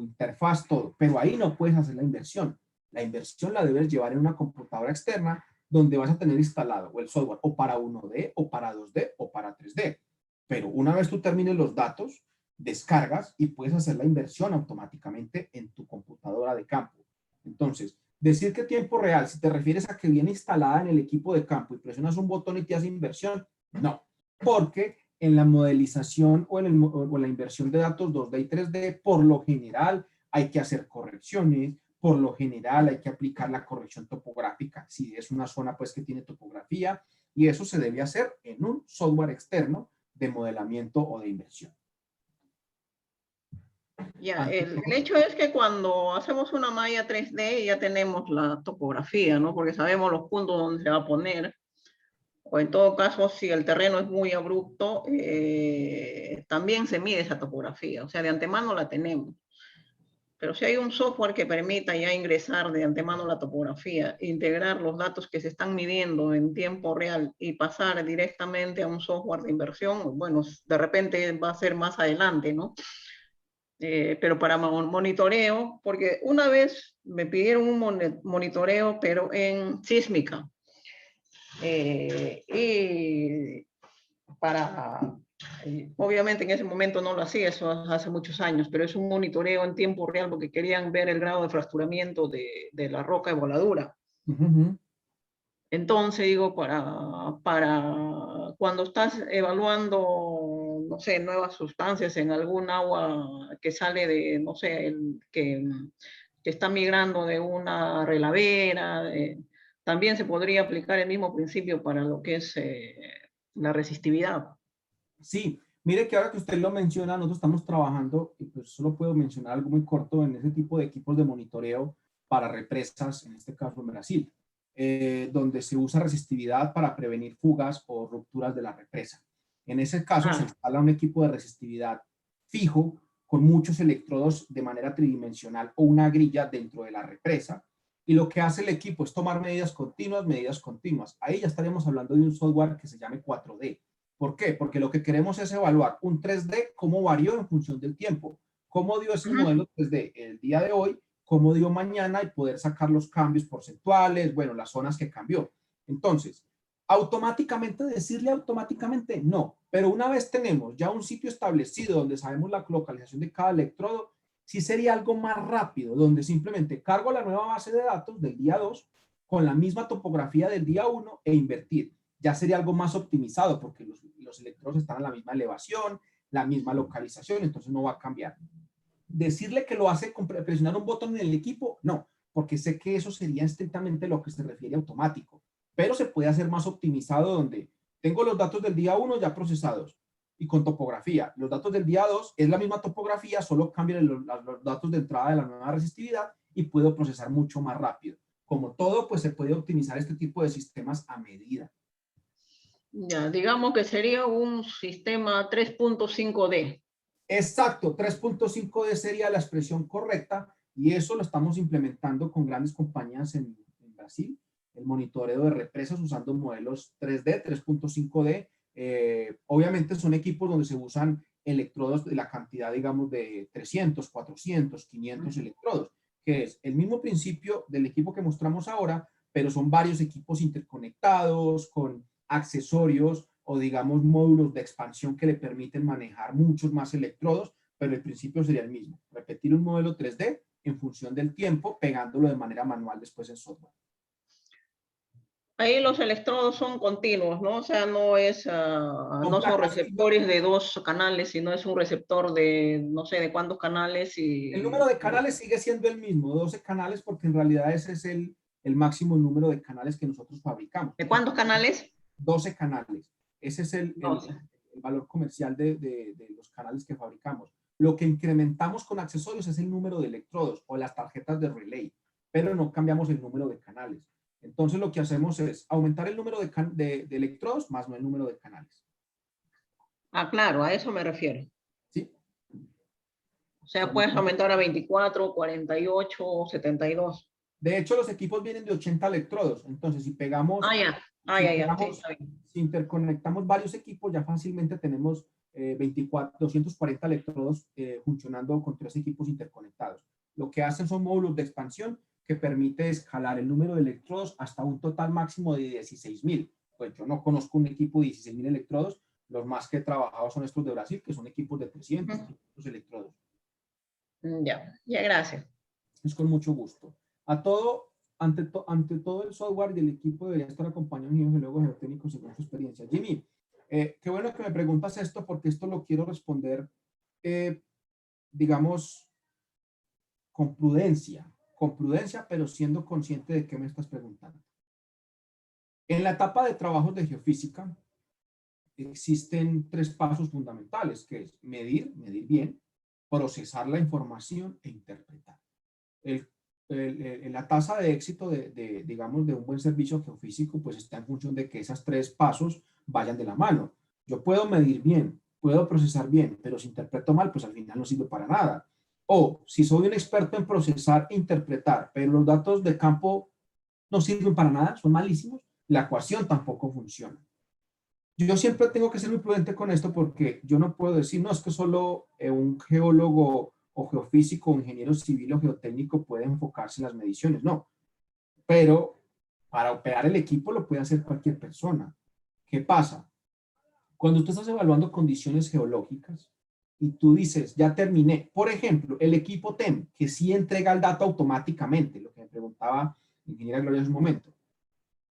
interfaz, todo, pero ahí no puedes hacer la inversión. La inversión la debes llevar en una computadora externa donde vas a tener instalado o el software o para 1D o para 2D o para 3D. Pero una vez tú termines los datos, descargas y puedes hacer la inversión automáticamente en tu computadora de campo. Entonces, decir que tiempo real, si te refieres a que viene instalada en el equipo de campo y presionas un botón y te hace inversión, no, porque en la modelización o en la inversión de datos 2D y 3D, por lo general hay que hacer correcciones, por lo general hay que aplicar la corrección topográfica, si es una zona pues que tiene topografía, y eso se debe hacer en un software externo de modelamiento o de inversión. Ya, el hecho es que cuando hacemos una malla 3D ya tenemos la topografía, ¿no? Porque sabemos los puntos donde se va a poner. O en todo caso, si el terreno es muy abrupto, también se mide esa topografía. O sea, de antemano la tenemos. Pero si hay un software que permita ya ingresar de antemano la topografía, integrar los datos que se están midiendo en tiempo real y pasar directamente a un software de inversión, bueno, de repente va a ser más adelante, ¿no? Pero para monitoreo, porque una vez me pidieron un monitoreo, pero en sísmica. Y para, obviamente en ese momento no lo hacía, eso hace muchos años, pero es un monitoreo en tiempo real porque querían ver el grado de fracturamiento de la roca de voladura. Entonces digo, para cuando estás evaluando, no sé, nuevas sustancias en algún agua que sale de, no sé, que está migrando de una relavera, también se podría aplicar el mismo principio para lo que es la resistividad. Sí, mire que ahora que usted lo menciona, nosotros estamos trabajando, y pues solo puedo mencionar algo muy corto, en ese tipo de equipos de monitoreo para represas, en este caso en Brasil, donde se usa resistividad para prevenir fugas o rupturas de la represa. En ese caso se instala un equipo de resistividad fijo con muchos electrodos de manera tridimensional o una grilla dentro de la represa, y lo que hace el equipo es tomar medidas continuas, medidas continuas. Ahí ya estaríamos hablando de un software que se llame 4D. ¿Por qué? Porque lo que queremos es evaluar un 3D, cómo varió en función del tiempo, cómo dio ese modelo 3D el día de hoy, cómo dio mañana y poder sacar los cambios porcentuales, bueno, las zonas que cambió. Entonces, automáticamente, decirle automáticamente, no, pero una vez tenemos ya un sitio establecido donde sabemos la localización de cada electrodo, sí sería algo más rápido, donde simplemente cargo la nueva base de datos del día 2 con la misma topografía del día 1 e invertir. Ya sería algo más optimizado porque los electrodos están a la misma elevación, la misma localización, entonces no va a cambiar. Decirle que lo hace con presionar un botón en el equipo, no, porque sé que eso sería estrictamente lo que se refiere a automático, pero se puede hacer más optimizado donde tengo los datos del día 1 ya procesados y con topografía. Los datos del día 2 es la misma topografía, solo cambian los datos de entrada de la nueva resistividad y puedo procesar mucho más rápido. Como todo, pues se puede optimizar este tipo de sistemas a medida. Ya, digamos que sería un sistema 3.5D. Exacto, 3.5D sería la expresión correcta y eso lo estamos implementando con grandes compañías en Brasil, el monitoreo de represas usando modelos 3D, 3.5D. Obviamente son equipos donde se usan electrodos de la cantidad, digamos, de 300, 400, 500 electrodos, que es el mismo principio del equipo que mostramos ahora, pero son varios equipos interconectados con accesorios o digamos módulos de expansión que le permiten manejar muchos más electrodos, pero el principio sería el mismo, repetir un modelo 3D en función del tiempo, pegándolo de manera manual después en software. Ahí los electrodos son continuos, ¿no? O sea, no es, no son receptores de 2 canales, sino es un receptor de, no sé, de cuántos canales. El número de canales sigue siendo el mismo, 12 canales, porque en realidad ese es el máximo número de canales que nosotros fabricamos. ¿De cuántos canales? 12 canales. Ese es el valor comercial de los canales que fabricamos. Lo que incrementamos con accesorios es el número de electrodos o las tarjetas de relay, pero no cambiamos el número de canales. Entonces lo que hacemos es aumentar el número de electrodos más no el número de canales. Ah, claro, a eso me refiero. ¿Sí? O sea, puedes aumentar a 24, 48 o 72. De hecho, los equipos vienen de 80 electrodos. Entonces, si pegamos, Ah, ya. Ah, si, ya, ya. Sí, pegamos está bien. si interconectamos varios equipos, ya fácilmente tenemos 240 electrodos funcionando con 3 equipos interconectados. Lo que hacen son módulos de expansión que permite escalar el número de electrodos hasta un total máximo de 16.000. Pues yo no conozco un equipo de 16.000 electrodos. Los más que he trabajado son estos de Brasil, que son equipos de 300 electrodos. Ya, ya, gracias. Es con mucho gusto. Ante todo el software y el equipo debería estar acompañado de geólogos geotécnicos según su experiencia. Jimmy, qué bueno que me preguntas esto porque esto lo quiero responder, digamos, con prudencia, pero siendo consciente de qué me estás preguntando. En la etapa de trabajos de geofísica existen 3 pasos fundamentales, que es medir bien, procesar la información e interpretar. La tasa de éxito digamos, de un buen servicio geofísico, pues está en función de que esos 3 pasos vayan de la mano. Yo puedo medir bien, puedo procesar bien, pero si interpreto mal, pues al final no sirve para nada. O si soy un experto en procesar e interpretar, pero los datos de campo no sirven para nada, son malísimos, la ecuación tampoco funciona. Yo siempre tengo que ser muy prudente con esto porque yo no puedo decir, no, es que solo un geólogo o geofísico o ingeniero civil o geotécnico puede enfocarse en las mediciones, no. Pero para operar el equipo lo puede hacer cualquier persona. ¿Qué pasa? Cuando tú estás evaluando condiciones geológicas y tú dices, ya terminé, por ejemplo, el equipo TEM, que sí entrega el dato automáticamente, lo que me preguntaba la ingeniera Gloria hace un momento.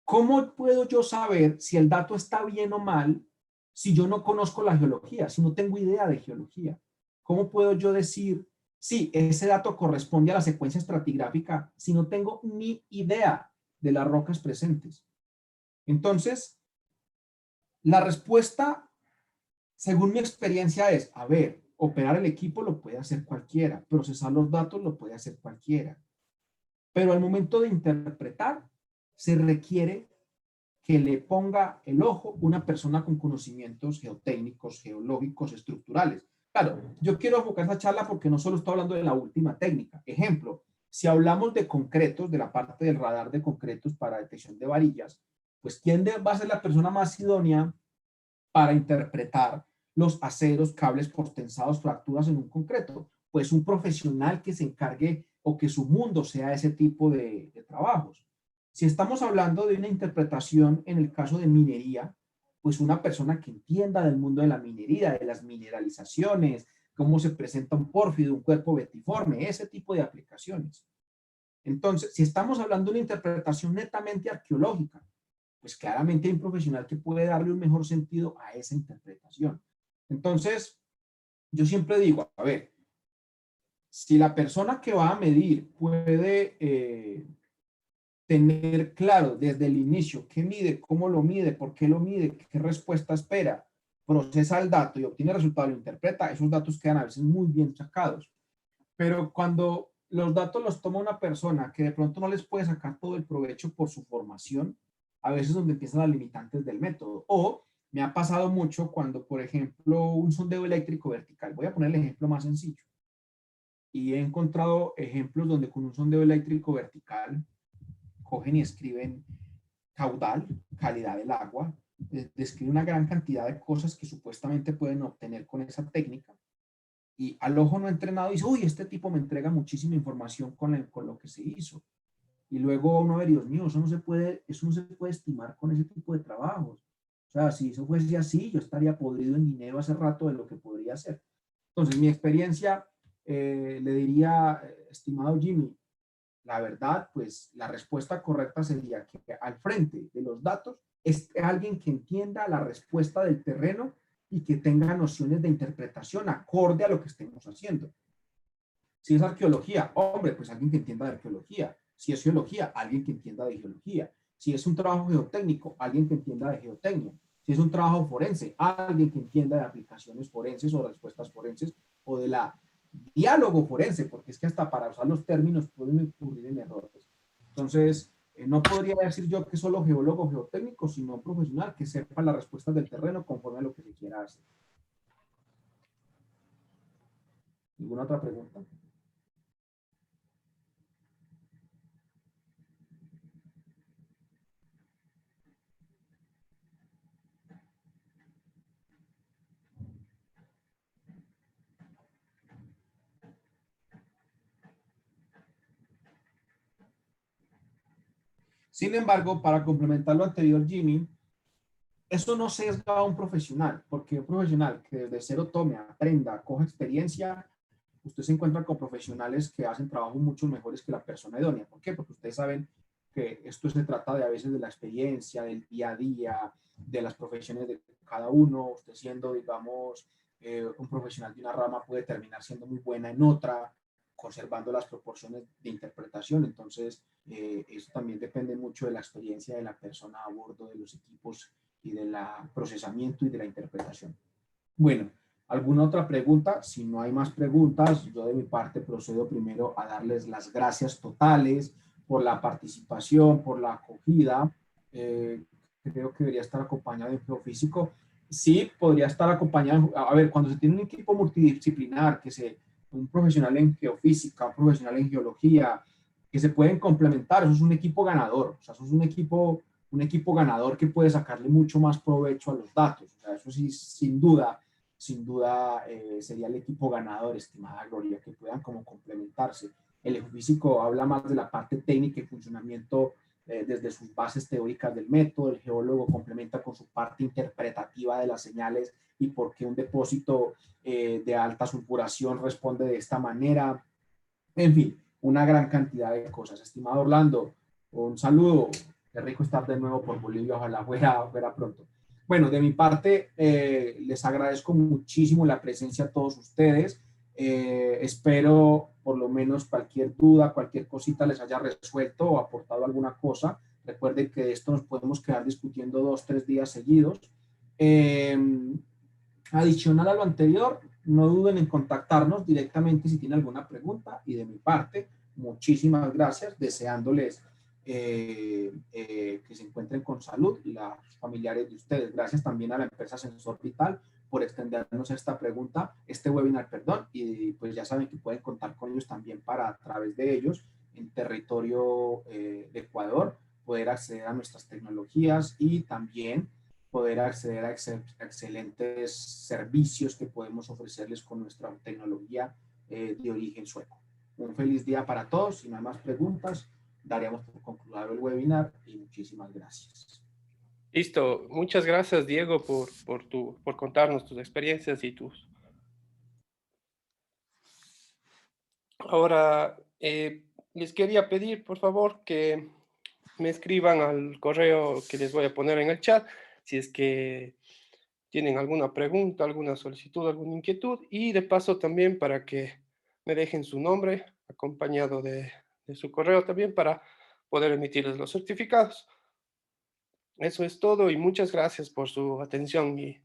¿Cómo puedo yo saber si el dato está bien o mal si yo no conozco la geología, si no tengo idea de geología? ¿Cómo puedo yo decir si ese dato corresponde a la secuencia estratigráfica si no tengo ni idea de las rocas presentes? Entonces, la respuesta, según mi experiencia, es, a ver, operar el equipo lo puede hacer cualquiera, procesar los datos lo puede hacer cualquiera, pero al momento de interpretar, se requiere que le ponga el ojo una persona con conocimientos geotécnicos, geológicos, estructurales. Claro, yo quiero enfocar esta charla porque no solo estoy hablando de la última técnica. Ejemplo, si hablamos de concretos, de la parte del radar de concretos para detección de varillas, pues ¿quién va a ser la persona más idónea para interpretar los aceros, cables portensados, fracturas en un concreto? Pues un profesional que se encargue o que su mundo sea ese tipo de trabajos. Si estamos hablando de una interpretación en el caso de minería, pues una persona que entienda del mundo de la minería, de las mineralizaciones, cómo se presenta un pórfido, un cuerpo betiforme, ese tipo de aplicaciones. Entonces, si estamos hablando de una interpretación netamente arqueológica, pues claramente hay un profesional que puede darle un mejor sentido a esa interpretación. Entonces, yo siempre digo, a ver, si la persona que va a medir puede tener claro desde el inicio qué mide, cómo lo mide, por qué lo mide, qué respuesta espera, procesa el dato y obtiene el resultado, lo interpreta, esos datos quedan a veces muy bien sacados. Pero cuando los datos los toma una persona que de pronto no les puede sacar todo el provecho por su formación, a veces es donde empiezan las limitantes del método. O me ha pasado mucho cuando, por ejemplo, un sondeo eléctrico vertical, voy a poner el ejemplo más sencillo, y he encontrado ejemplos donde con un sondeo eléctrico vertical cogen y escriben caudal, calidad del agua, describen una gran cantidad de cosas que supuestamente pueden obtener con esa técnica, y al ojo no entrenado dice, uy, este tipo me entrega muchísima información con lo que se hizo. Y luego uno ve, Dios mío, eso no se puede estimar con ese tipo de trabajos. O sea, si eso fuese así, yo estaría podrido en dinero hace rato de lo que podría hacer. Entonces, mi experiencia, le diría, estimado Jimmy, la verdad, pues la respuesta correcta sería que al frente de los datos es alguien que entienda la respuesta del terreno y que tenga nociones de interpretación acorde a lo que estemos haciendo. Si es arqueología, hombre, pues alguien que entienda de arqueología. Si es geología, alguien que entienda de geología. Si es un trabajo geotécnico, alguien que entienda de geotecnia. Si es un trabajo forense, alguien que entienda de aplicaciones forenses o respuestas forenses o de la diálogo forense, porque es que hasta para usar los términos pueden ocurrir en errores. Entonces, no podría decir yo que solo geólogo geotécnico, sino un profesional que sepa las respuestas del terreno conforme a lo que se quiera hacer. ¿Ninguna otra pregunta? Sin embargo, para complementar lo anterior, Jimmy, eso no sesga a un profesional, porque un profesional que desde cero tome, aprenda, coja experiencia, usted se encuentra con profesionales que hacen trabajos mucho mejores que la persona idónea. ¿Por qué? Porque ustedes saben que esto se trata de a veces de la experiencia, del día a día, de las profesiones de cada uno. Usted siendo, digamos, un profesional de una rama puede terminar siendo muy buena en otra, conservando las proporciones de interpretación. Entonces, eso también depende mucho de la experiencia de la persona a bordo de los equipos y del procesamiento y de la interpretación. Bueno, ¿alguna otra pregunta? Si no hay más preguntas, yo de mi parte procedo primero a darles las gracias totales por la participación, por la acogida. Creo que debería estar acompañado de un geofísico. Sí, podría estar acompañado. A ver, cuando se tiene un equipo multidisciplinar, un profesional en geofísica, un profesional en geología, que se pueden complementar, eso es un equipo ganador. O sea, eso es un equipo ganador que puede sacarle mucho más provecho a los datos. O sea, eso sí, sin duda sería el equipo ganador, estimada Gloria, que puedan como complementarse. El geofísico habla más de la parte técnica y funcionamiento desde sus bases teóricas del método, el geólogo complementa con su parte interpretativa de las señales y por qué un depósito de alta sulfuración responde de esta manera. En fin, una gran cantidad de cosas. Estimado Orlando, un saludo. Qué rico estar de nuevo por Bolivia, ojalá fuera pronto. Bueno, de mi parte, les agradezco muchísimo la presencia a todos ustedes. Espero por lo menos cualquier duda, cualquier cosita les haya resuelto o aportado alguna cosa. Recuerden que de esto nos podemos quedar discutiendo 2-3 días seguidos. Adicional a lo anterior, no duden en contactarnos directamente si tienen alguna pregunta y de mi parte, muchísimas gracias, deseándoles que se encuentren con salud y los familiares de ustedes. Gracias también a la empresa Sensor Vital por extendernos este webinar, y pues ya saben que pueden contar con ellos también para a través de ellos en territorio de Ecuador poder acceder a nuestras tecnologías y también poder acceder a excelentes servicios que podemos ofrecerles con nuestra tecnología de origen sueco. Un feliz día para todos. Si no hay más preguntas, daríamos por concluido el webinar y muchísimas gracias. Listo. Muchas gracias, Diego, por contarnos tus experiencias y tus... Ahora, les quería pedir, por favor, que me escriban al correo que les voy a poner en el chat, si es que tienen alguna pregunta, alguna solicitud, alguna inquietud, y de paso también para que me dejen su nombre acompañado de su correo también para poder emitirles los certificados. Eso es todo y muchas gracias por su atención y